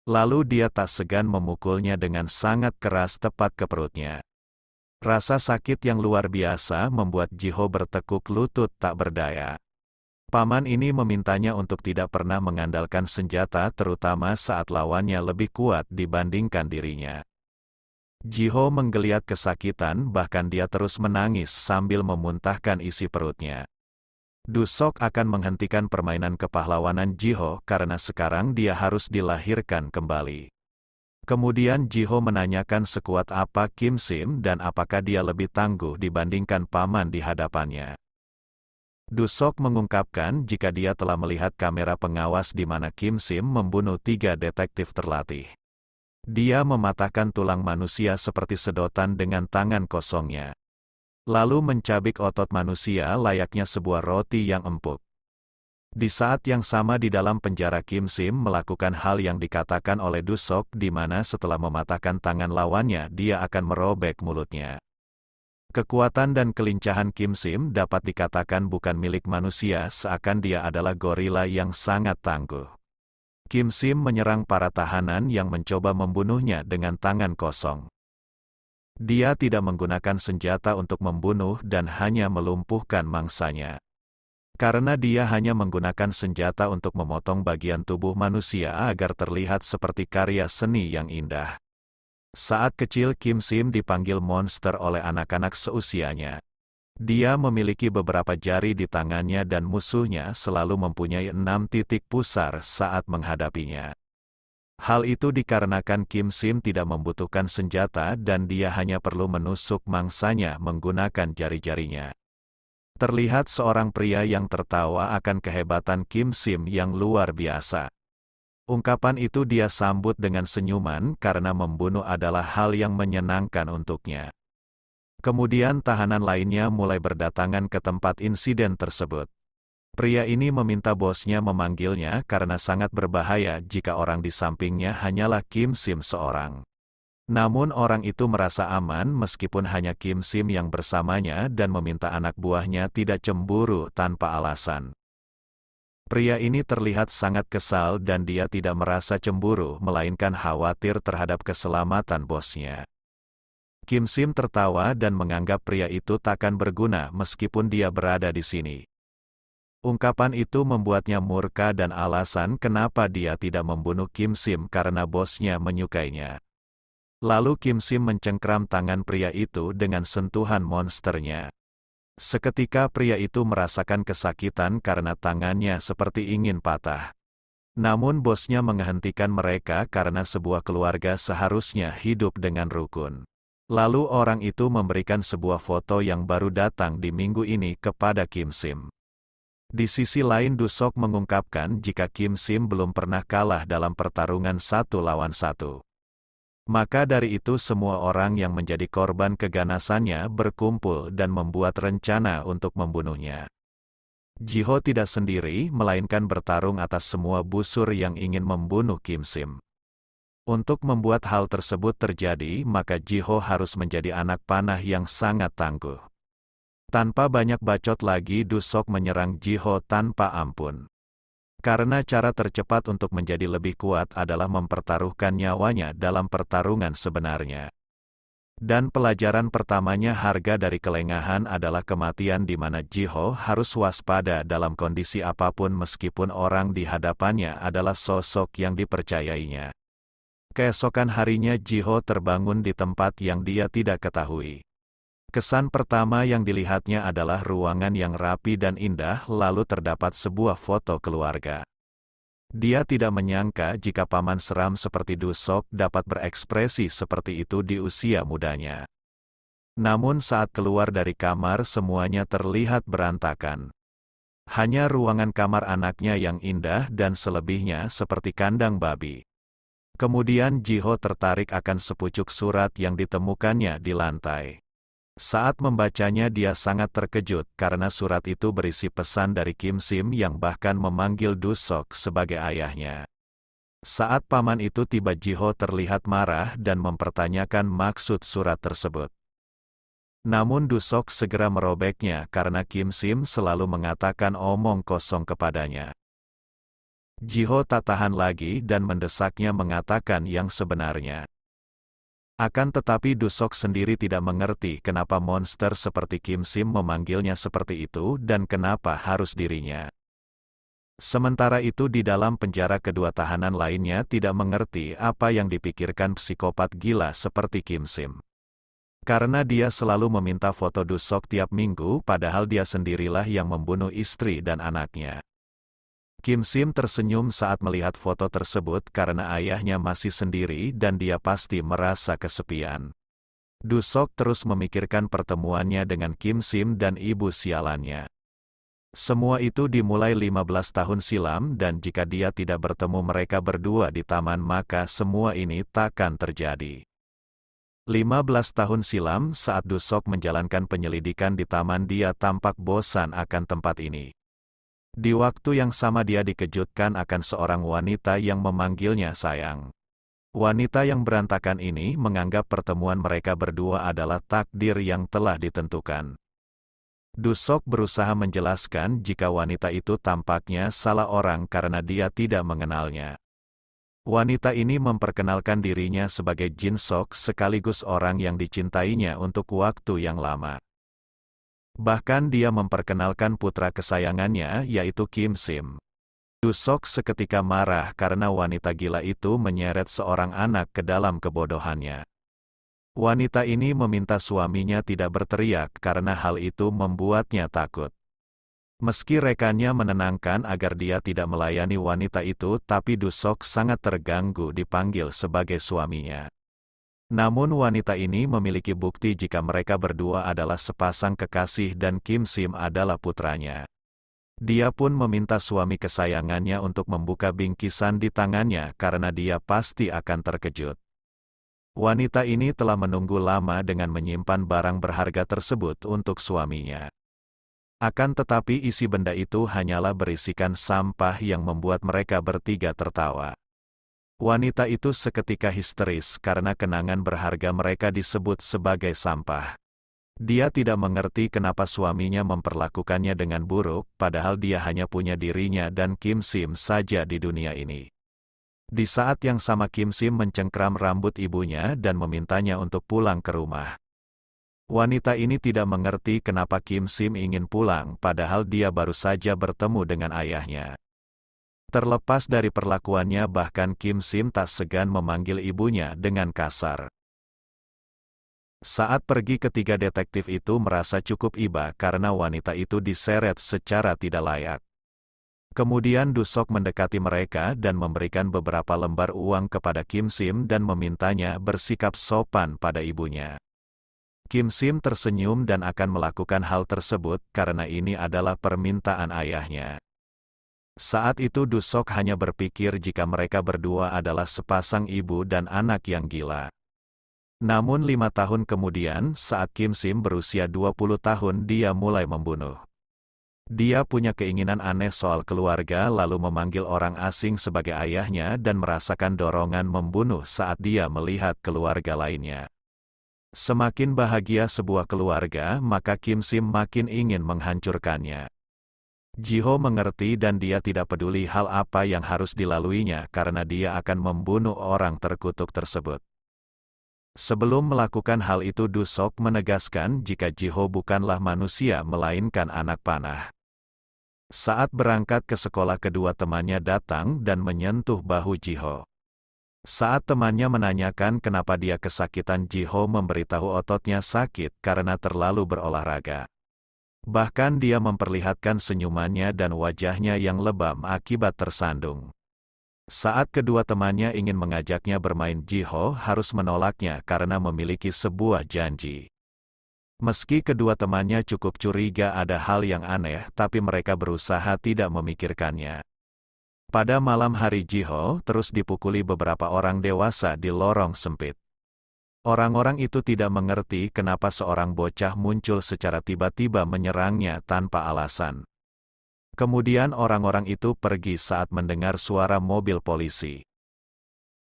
Lalu dia tak segan memukulnya dengan sangat keras tepat ke perutnya. Rasa sakit yang luar biasa membuat Ji-ho bertekuk lutut tak berdaya. Paman ini memintanya untuk tidak pernah mengandalkan senjata terutama saat lawannya lebih kuat dibandingkan dirinya. Ji-ho menggeliat kesakitan bahkan dia terus menangis sambil memuntahkan isi perutnya. Du-sok akan menghentikan permainan kepahlawanan Ji-ho karena sekarang dia harus dilahirkan kembali. Kemudian Ji-ho menanyakan sekuat apa Kim Sim dan apakah dia lebih tangguh dibandingkan paman di hadapannya. Du-sok mengungkapkan jika dia telah melihat kamera pengawas di mana Kim Sim membunuh 3 detektif terlatih. Dia mematahkan tulang manusia seperti sedotan dengan tangan kosongnya. Lalu mencabik otot manusia layaknya sebuah roti yang empuk. Di saat yang sama di dalam penjara Kim Sim melakukan hal yang dikatakan oleh Du-sok di mana setelah mematahkan tangan lawannya dia akan merobek mulutnya. Kekuatan dan kelincahan Kim Sim dapat dikatakan bukan milik manusia seakan dia adalah gorila yang sangat tangguh. Kim Sim menyerang para tahanan yang mencoba membunuhnya dengan tangan kosong. Dia tidak menggunakan senjata untuk membunuh dan hanya melumpuhkan mangsanya. Karena dia hanya menggunakan senjata untuk memotong bagian tubuh manusia agar terlihat seperti karya seni yang indah. Saat kecil Kim Sim dipanggil monster oleh anak-anak seusianya. Dia memiliki beberapa jari di tangannya dan musuhnya selalu mempunyai 6 titik pusar saat menghadapinya. Hal itu dikarenakan Kim Sim tidak membutuhkan senjata dan dia hanya perlu menusuk mangsanya menggunakan jari-jarinya. Terlihat seorang pria yang tertawa akan kehebatan Kim Sim yang luar biasa. Ungkapan itu dia sambut dengan senyuman karena membunuh adalah hal yang menyenangkan untuknya. Kemudian tahanan lainnya mulai berdatangan ke tempat insiden tersebut. Pria ini meminta bosnya memanggilnya karena sangat berbahaya jika orang di sampingnya hanyalah Kim Sim seorang. Namun orang itu merasa aman meskipun hanya Kim Sim yang bersamanya dan meminta anak buahnya tidak cemburu tanpa alasan. Pria ini terlihat sangat kesal dan dia tidak merasa cemburu melainkan khawatir terhadap keselamatan bosnya. Kim Sim tertawa dan menganggap pria itu takkan berguna meskipun dia berada di sini. Ungkapan itu membuatnya murka dan alasan kenapa dia tidak membunuh Kim Sim karena bosnya menyukainya. Lalu Kim Sim mencengkram tangan pria itu dengan sentuhan monsternya. Seketika pria itu merasakan kesakitan karena tangannya seperti ingin patah. Namun bosnya menghentikan mereka karena sebuah keluarga seharusnya hidup dengan rukun. Lalu orang itu memberikan sebuah foto yang baru datang di minggu ini kepada Kim Sim. Di sisi lain Dusok mengungkapkan jika Kim Sim belum pernah kalah dalam pertarungan 1 lawan 1. Maka dari itu semua orang yang menjadi korban keganasannya berkumpul dan membuat rencana untuk membunuhnya. Jiho tidak sendiri, melainkan bertarung atas semua busur yang ingin membunuh Kim Sim. Untuk membuat hal tersebut terjadi, maka Jiho harus menjadi anak panah yang sangat tangguh. Tanpa banyak bacot lagi Dusok menyerang Jiho tanpa ampun. Karena cara tercepat untuk menjadi lebih kuat adalah mempertaruhkan nyawanya dalam pertarungan sebenarnya. Dan pelajaran pertamanya harga dari kelengahan adalah kematian di mana Jiho harus waspada dalam kondisi apapun meskipun orang di hadapannya adalah sosok yang dipercayainya. Keesokan harinya Jiho terbangun di tempat yang dia tidak ketahui. Kesan pertama yang dilihatnya adalah ruangan yang rapi dan indah lalu terdapat sebuah foto keluarga. Dia tidak menyangka jika paman seram seperti Dusok dapat berekspresi seperti itu di usia mudanya. Namun saat keluar dari kamar semuanya terlihat berantakan. Hanya ruangan kamar anaknya yang indah dan selebihnya seperti kandang babi. Kemudian Jiho tertarik akan sepucuk surat yang ditemukannya di lantai. Saat membacanya dia sangat terkejut karena surat itu berisi pesan dari Kim Sim yang bahkan memanggil Dusok sebagai ayahnya. Saat paman itu tiba Jiho terlihat marah dan mempertanyakan maksud surat tersebut. Namun Dusok segera merobeknya karena Kim Sim selalu mengatakan omong kosong kepadanya. Jiho tak tahan lagi dan mendesaknya mengatakan yang sebenarnya. Akan tetapi Dusok sendiri tidak mengerti kenapa monster seperti Kim Sim memanggilnya seperti itu dan kenapa harus dirinya. Sementara itu di dalam penjara kedua tahanan lainnya tidak mengerti apa yang dipikirkan psikopat gila seperti Kim Sim. Karena dia selalu meminta foto Dusok tiap minggu padahal dia sendirilah yang membunuh istri dan anaknya. Kim Sim tersenyum saat melihat foto tersebut karena ayahnya masih sendiri dan dia pasti merasa kesepian. Dusok terus memikirkan pertemuannya dengan Kim Sim dan ibu sialannya. Semua itu dimulai 15 tahun silam dan jika dia tidak bertemu mereka berdua di taman maka semua ini takkan terjadi. 15 tahun silam saat Dusok menjalankan penyelidikan di taman dia tampak bosan akan tempat ini. Di waktu yang sama dia dikejutkan akan seorang wanita yang memanggilnya sayang. Wanita yang berantakan ini menganggap pertemuan mereka berdua adalah takdir yang telah ditentukan. Dusok berusaha menjelaskan jika wanita itu tampaknya salah orang karena dia tidak mengenalnya. Wanita ini memperkenalkan dirinya sebagai Jin Sok sekaligus orang yang dicintainya untuk waktu yang lama. Bahkan dia memperkenalkan putra kesayangannya yaitu Kim Sim. Du Sok seketika marah karena wanita gila itu menyeret seorang anak ke dalam kebodohannya. Wanita ini meminta suaminya tidak berteriak karena hal itu membuatnya takut. Meski rekannya menenangkan agar dia tidak melayani wanita itu, tapi Du Sok sangat terganggu dipanggil sebagai suaminya. Namun wanita ini memiliki bukti jika mereka berdua adalah sepasang kekasih dan Kim Sim adalah putranya. Dia pun meminta suami kesayangannya untuk membuka bingkisan di tangannya karena dia pasti akan terkejut. Wanita ini telah menunggu lama dengan menyimpan barang berharga tersebut untuk suaminya. Akan tetapi isi benda itu hanyalah berisikan sampah yang membuat mereka bertiga tertawa. Wanita itu seketika histeris karena kenangan berharga mereka disebut sebagai sampah. Dia tidak mengerti kenapa suaminya memperlakukannya dengan buruk, padahal dia hanya punya dirinya dan Kim Sim saja di dunia ini. Di saat yang sama Kim Sim mencengkram rambut ibunya dan memintanya untuk pulang ke rumah. Wanita ini tidak mengerti kenapa Kim Sim ingin pulang padahal dia baru saja bertemu dengan ayahnya. Terlepas dari perlakuannya bahkan Kim Sim tak segan memanggil ibunya dengan kasar. Saat pergi ketiga detektif itu merasa cukup iba karena wanita itu diseret secara tidak layak. Kemudian Du Sok mendekati mereka dan memberikan beberapa lembar uang kepada Kim Sim dan memintanya bersikap sopan pada ibunya. Kim Sim tersenyum dan akan melakukan hal tersebut karena ini adalah permintaan ayahnya. Saat itu Du Sok hanya berpikir jika mereka berdua adalah sepasang ibu dan anak yang gila. Namun 5 tahun kemudian, saat Kim Sim berusia 20 tahun dia mulai membunuh. Dia punya keinginan aneh soal keluarga lalu memanggil orang asing sebagai ayahnya dan merasakan dorongan membunuh saat dia melihat keluarga lainnya. Semakin bahagia sebuah keluarga, maka Kim Sim makin ingin menghancurkannya. Ji-ho mengerti dan dia tidak peduli hal apa yang harus dilaluinya karena dia akan membunuh orang terkutuk tersebut. Sebelum melakukan hal itu Du Sok menegaskan jika Ji-ho bukanlah manusia melainkan anak panah. Saat berangkat ke sekolah kedua temannya datang dan menyentuh bahu Ji-ho. Saat temannya menanyakan kenapa dia kesakitan, Ji-ho memberitahu ototnya sakit karena terlalu berolahraga. Bahkan dia memperlihatkan senyumannya dan wajahnya yang lebam akibat tersandung. Saat kedua temannya ingin mengajaknya bermain, Ji-ho harus menolaknya karena memiliki sebuah janji. Meski kedua temannya cukup curiga ada hal yang aneh, tapi mereka berusaha tidak memikirkannya. Pada malam hari Ji-ho terus dipukuli beberapa orang dewasa di lorong sempit. Orang-orang itu tidak mengerti kenapa seorang bocah muncul secara tiba-tiba menyerangnya tanpa alasan. Kemudian orang-orang itu pergi saat mendengar suara mobil polisi.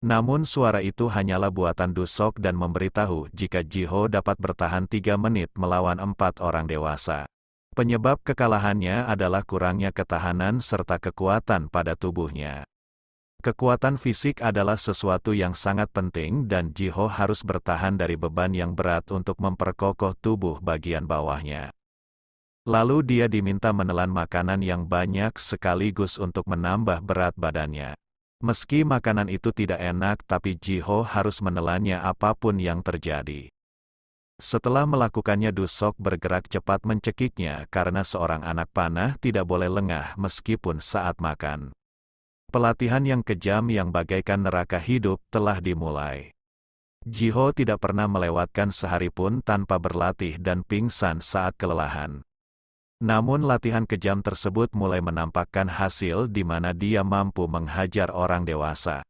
Namun suara itu hanyalah buatan Du Sok dan memberitahu jika Ji-ho dapat bertahan 3 menit melawan 4 orang dewasa. Penyebab kekalahannya adalah kurangnya ketahanan serta kekuatan pada tubuhnya. Kekuatan fisik adalah sesuatu yang sangat penting dan Ji-ho harus bertahan dari beban yang berat untuk memperkokoh tubuh bagian bawahnya. Lalu dia diminta menelan makanan yang banyak sekaligus untuk menambah berat badannya. Meski makanan itu tidak enak tapi Ji-ho harus menelannya apapun yang terjadi. Setelah melakukannya Du Sok bergerak cepat mencekiknya karena seorang anak panah tidak boleh lengah meskipun saat makan. Pelatihan yang kejam yang bagaikan neraka hidup telah dimulai. Ji-ho tidak pernah melewatkan sehari pun tanpa berlatih dan pingsan saat kelelahan. Namun latihan kejam tersebut mulai menampakkan hasil di mana dia mampu menghajar orang dewasa.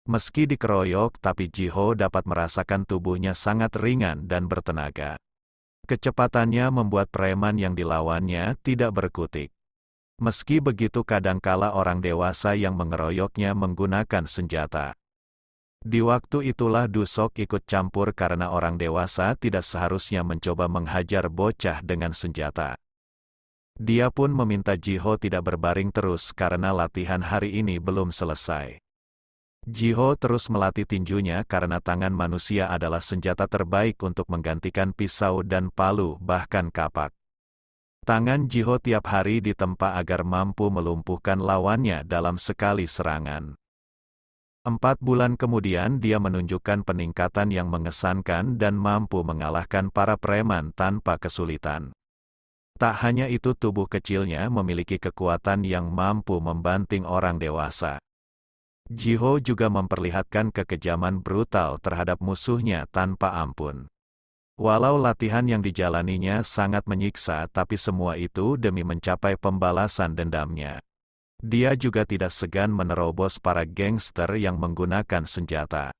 Meski dikeroyok tapi Ji-ho dapat merasakan tubuhnya sangat ringan dan bertenaga. Kecepatannya membuat preman yang dilawannya tidak berkutik. Meski begitu kadangkala orang dewasa yang mengeroyoknya menggunakan senjata. Di waktu itulah Du Sok ikut campur karena orang dewasa tidak seharusnya mencoba menghajar bocah dengan senjata. Dia pun meminta Ji-ho tidak berbaring terus karena latihan hari ini belum selesai. Jiho terus melatih tinjunya karena tangan manusia adalah senjata terbaik untuk menggantikan pisau dan palu bahkan kapak. Tangan Jiho tiap hari ditempa agar mampu melumpuhkan lawannya dalam sekali serangan. 4 bulan kemudian dia menunjukkan peningkatan yang mengesankan dan mampu mengalahkan para preman tanpa kesulitan. Tak hanya itu, tubuh kecilnya memiliki kekuatan yang mampu membanting orang dewasa. Jiho juga memperlihatkan kekejaman brutal terhadap musuhnya tanpa ampun. Walau latihan yang dijalaninya sangat menyiksa, tapi semua itu demi mencapai pembalasan dendamnya. Dia juga tidak segan menerobos para gangster yang menggunakan senjata.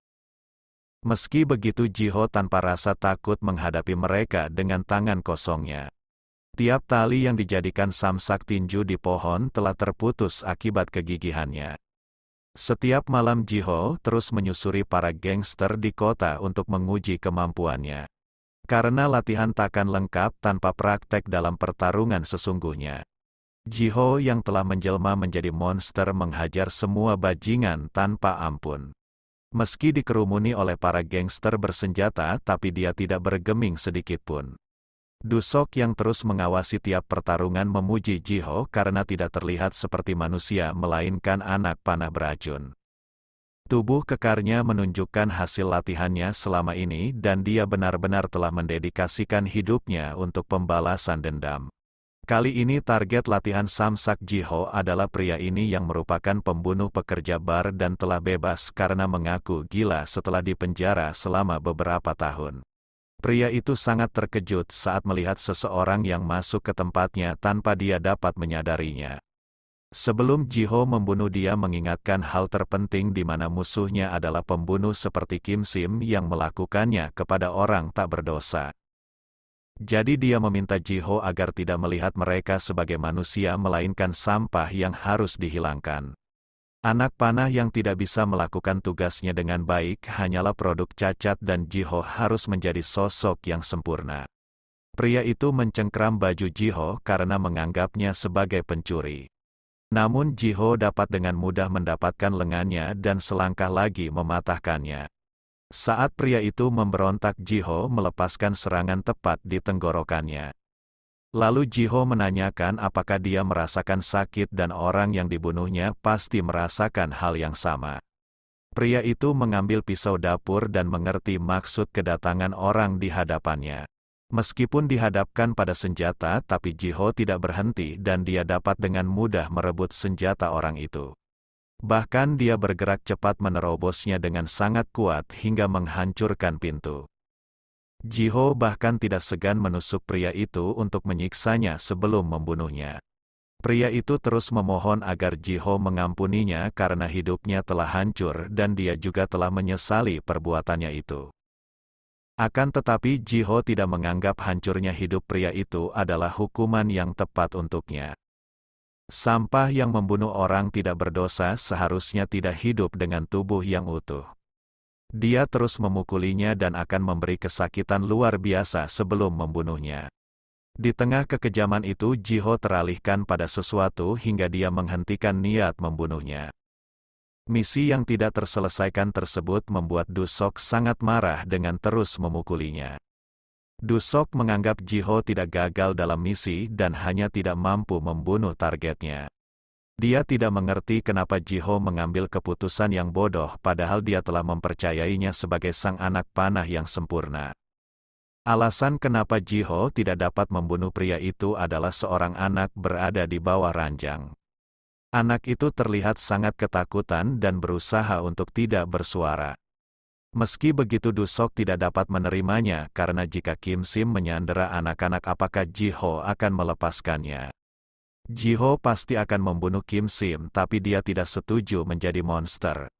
Meski begitu, Jiho tanpa rasa takut menghadapi mereka dengan tangan kosongnya. Tiap tali yang dijadikan samsak tinju di pohon telah terputus akibat kegigihannya. Setiap malam Jiho terus menyusuri para gangster di kota untuk menguji kemampuannya. Karena latihan takkan lengkap tanpa praktek dalam pertarungan sesungguhnya. Jiho yang telah menjelma menjadi monster menghajar semua bajingan tanpa ampun. Meski dikerumuni oleh para gangster bersenjata, tapi dia tidak bergeming sedikitpun. Dusok yang terus mengawasi tiap pertarungan memuji Jiho karena tidak terlihat seperti manusia melainkan anak panah beracun. Tubuh kekarnya menunjukkan hasil latihannya selama ini dan dia benar-benar telah mendedikasikan hidupnya untuk pembalasan dendam. Kali ini target latihan samsak Jiho adalah pria ini yang merupakan pembunuh pekerja bar dan telah bebas karena mengaku gila setelah dipenjara selama beberapa tahun. Pria itu sangat terkejut saat melihat seseorang yang masuk ke tempatnya tanpa dia dapat menyadarinya. Sebelum Jiho membunuh, dia mengingatkan hal terpenting di mana musuhnya adalah pembunuh seperti Kim Sim yang melakukannya kepada orang tak berdosa. Jadi dia meminta Jiho agar tidak melihat mereka sebagai manusia melainkan sampah yang harus dihilangkan. Anak panah yang tidak bisa melakukan tugasnya dengan baik hanyalah produk cacat dan Jiho harus menjadi sosok yang sempurna. Pria itu mencengkram baju Jiho karena menganggapnya sebagai pencuri. Namun Jiho dapat dengan mudah mendapatkan lengannya dan selangkah lagi mematahkannya. Saat pria itu memberontak, Jiho melepaskan serangan tepat di tenggorokannya. Lalu Jiho menanyakan apakah dia merasakan sakit dan orang yang dibunuhnya pasti merasakan hal yang sama. Pria itu mengambil pisau dapur dan mengerti maksud kedatangan orang di hadapannya. Meskipun dihadapkan pada senjata, tapi Jiho tidak berhenti dan dia dapat dengan mudah merebut senjata orang itu. Bahkan dia bergerak cepat menerobosnya dengan sangat kuat hingga menghancurkan pintu. Jiho bahkan tidak segan menusuk pria itu untuk menyiksanya sebelum membunuhnya. Pria itu terus memohon agar Jiho mengampuninya karena hidupnya telah hancur dan dia juga telah menyesali perbuatannya itu. Akan tetapi Jiho tidak menganggap hancurnya hidup pria itu adalah hukuman yang tepat untuknya. Sampah yang membunuh orang tidak berdosa seharusnya tidak hidup dengan tubuh yang utuh. Dia terus memukulinya dan akan memberi kesakitan luar biasa sebelum membunuhnya. Di tengah kekejaman itu Jiho teralihkan pada sesuatu hingga dia menghentikan niat membunuhnya. Misi yang tidak terselesaikan tersebut membuat Dusok sangat marah dengan terus memukulinya. Dusok menganggap Jiho tidak gagal dalam misi dan hanya tidak mampu membunuh targetnya. Dia tidak mengerti kenapa Jiho mengambil keputusan yang bodoh padahal dia telah mempercayainya sebagai sang anak panah yang sempurna. Alasan kenapa Jiho tidak dapat membunuh pria itu adalah seorang anak berada di bawah ranjang. Anak itu terlihat sangat ketakutan dan berusaha untuk tidak bersuara. Meski begitu Dusok tidak dapat menerimanya karena jika Kim Sim menyandera anak-anak apakah Jiho akan melepaskannya. Jiho pasti akan membunuh Kim Sim tapi dia tidak setuju menjadi monster.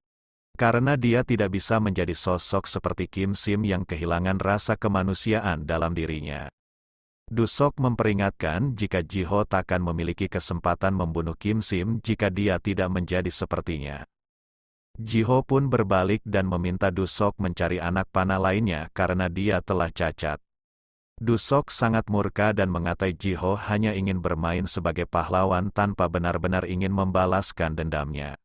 Karena dia tidak bisa menjadi sosok seperti Kim Sim yang kehilangan rasa kemanusiaan dalam dirinya. Dusok memperingatkan jika Jiho takkan memiliki kesempatan membunuh Kim Sim jika dia tidak menjadi sepertinya. Jiho pun berbalik dan meminta Dusok mencari anak panah lainnya karena dia telah cacat. Dusok sangat murka dan mengatai Jiho hanya ingin bermain sebagai pahlawan tanpa benar-benar ingin membalaskan dendamnya.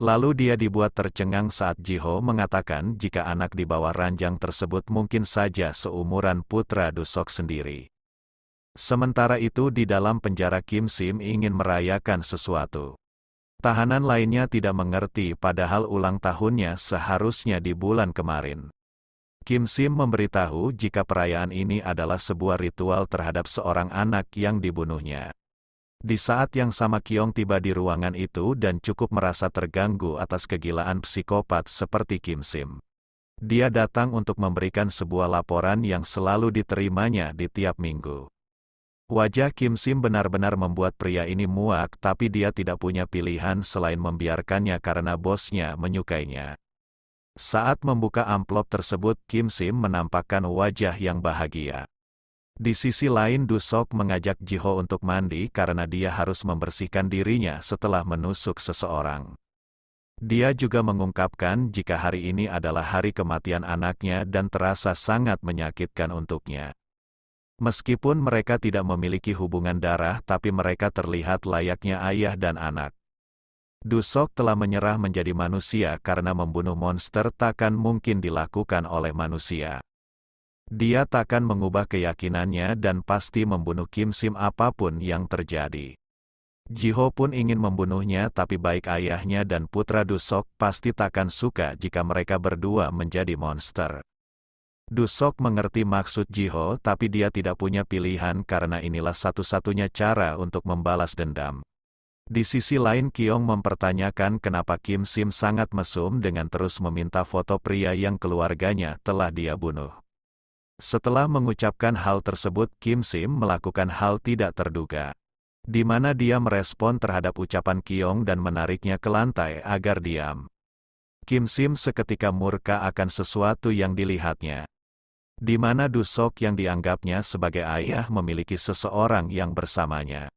Lalu dia dibuat tercengang saat Ji-ho mengatakan jika anak di bawah ranjang tersebut mungkin saja seumuran putra Dusok sendiri. Sementara itu di dalam penjara Kim Sim ingin merayakan sesuatu. Tahanan lainnya tidak mengerti padahal ulang tahunnya seharusnya di bulan kemarin. Kim Sim memberitahu jika perayaan ini adalah sebuah ritual terhadap seorang anak yang dibunuhnya. Di saat yang sama Kyong tiba di ruangan itu dan cukup merasa terganggu atas kegilaan psikopat seperti Kim Sim. Dia datang untuk memberikan sebuah laporan yang selalu diterimanya di tiap minggu. Wajah Kim Sim benar-benar membuat pria ini muak tapi dia tidak punya pilihan selain membiarkannya karena bosnya menyukainya. Saat membuka amplop tersebut Kim Sim menampakkan wajah yang bahagia. Di sisi lain Dusok mengajak Ji-ho untuk mandi karena dia harus membersihkan dirinya setelah menusuk seseorang. Dia juga mengungkapkan jika hari ini adalah hari kematian anaknya dan terasa sangat menyakitkan untuknya. Meskipun mereka tidak memiliki hubungan darah tapi mereka terlihat layaknya ayah dan anak. Dusok telah menyerah menjadi manusia karena membunuh monster takkan mungkin dilakukan oleh manusia. Dia takkan mengubah keyakinannya dan pasti membunuh Kim Sim apapun yang terjadi. Ji-ho pun ingin membunuhnya tapi baik ayahnya dan putra Dusok pasti takkan suka jika mereka berdua menjadi monster. Dusok mengerti maksud Ji-ho tapi dia tidak punya pilihan karena inilah satu-satunya cara untuk membalas dendam. Di sisi lain Kyong mempertanyakan kenapa Kim Sim sangat mesum dengan terus meminta foto pria yang keluarganya telah dia bunuh. Setelah mengucapkan hal tersebut Kim Sim melakukan hal tidak terduga. Di mana dia merespon terhadap ucapan Kyong dan menariknya ke lantai agar diam. Kim Sim seketika murka akan sesuatu yang dilihatnya. Di mana Dusok yang dianggapnya sebagai ayah memiliki seseorang yang bersamanya.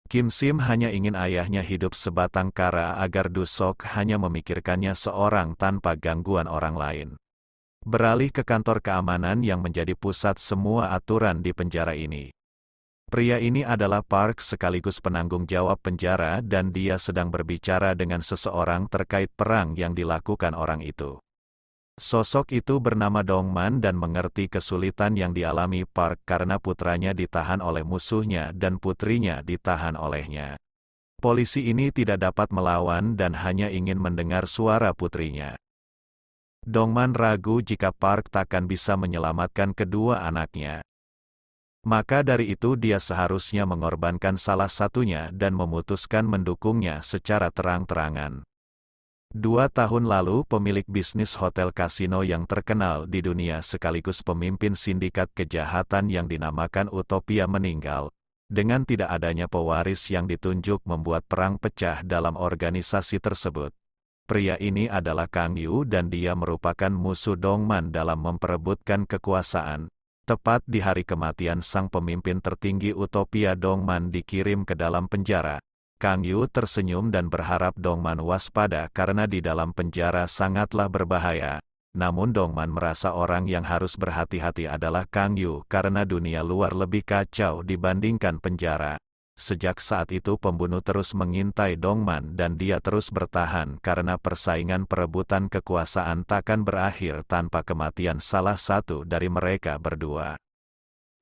Kim Sim hanya ingin ayahnya hidup sebatang kara agar Dusok hanya memikirkannya seorang tanpa gangguan orang lain. Beralih ke kantor keamanan yang menjadi pusat semua aturan di penjara ini. Pria ini adalah Park sekaligus penanggung jawab penjara dan dia sedang berbicara dengan seseorang terkait perang yang dilakukan orang itu. Sosok itu bernama Dongman dan mengerti kesulitan yang dialami Park karena putranya ditahan oleh musuhnya dan putrinya ditahan olehnya. Polisi ini tidak dapat melawan dan hanya ingin mendengar suara putrinya. Dongman ragu jika Park takkan bisa menyelamatkan kedua anaknya. Maka dari itu dia seharusnya mengorbankan salah satunya dan memutuskan mendukungnya secara terang-terangan. 2 tahun lalu pemilik bisnis hotel kasino yang terkenal di dunia sekaligus pemimpin sindikat kejahatan yang dinamakan Utopia meninggal. Dengan tidak adanya pewaris yang ditunjuk membuat perang pecah dalam organisasi tersebut. Pria ini adalah Kang Yu dan dia merupakan musuh Dongman dalam memperebutkan kekuasaan. Tepat di hari kematian sang pemimpin tertinggi Utopia Dongman dikirim ke dalam penjara. Kang Yu tersenyum dan berharap Dongman waspada karena di dalam penjara sangatlah berbahaya. Namun Dongman merasa orang yang harus berhati-hati adalah Kang Yu karena dunia luar lebih kacau dibandingkan penjara. Sejak saat itu pembunuh terus mengintai Dongman dan dia terus bertahan karena persaingan perebutan kekuasaan takkan berakhir tanpa kematian salah satu dari mereka berdua.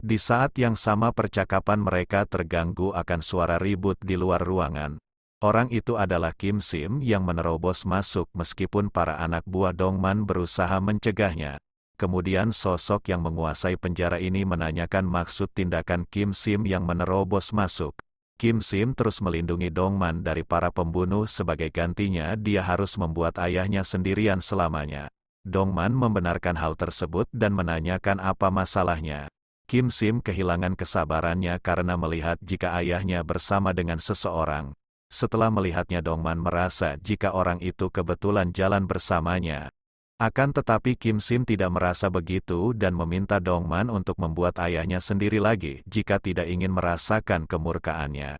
Di saat yang sama percakapan mereka terganggu akan suara ribut di luar ruangan. Orang itu adalah Kim Sim yang menerobos masuk meskipun para anak buah Dongman berusaha mencegahnya. Kemudian sosok yang menguasai penjara ini menanyakan maksud tindakan Kim Sim yang menerobos masuk. Kim Sim terus melindungi Dongman dari para pembunuh sebagai gantinya dia harus membuat ayahnya sendirian selamanya. Dongman membenarkan hal tersebut dan menanyakan apa masalahnya. Kim Sim kehilangan kesabarannya karena melihat jika ayahnya bersama dengan seseorang. Setelah melihatnya Dongman merasa jika orang itu kebetulan jalan bersamanya. Akan tetapi Kim Sim tidak merasa begitu dan meminta Dongman untuk membuat ayahnya sendiri lagi jika tidak ingin merasakan kemurkaannya.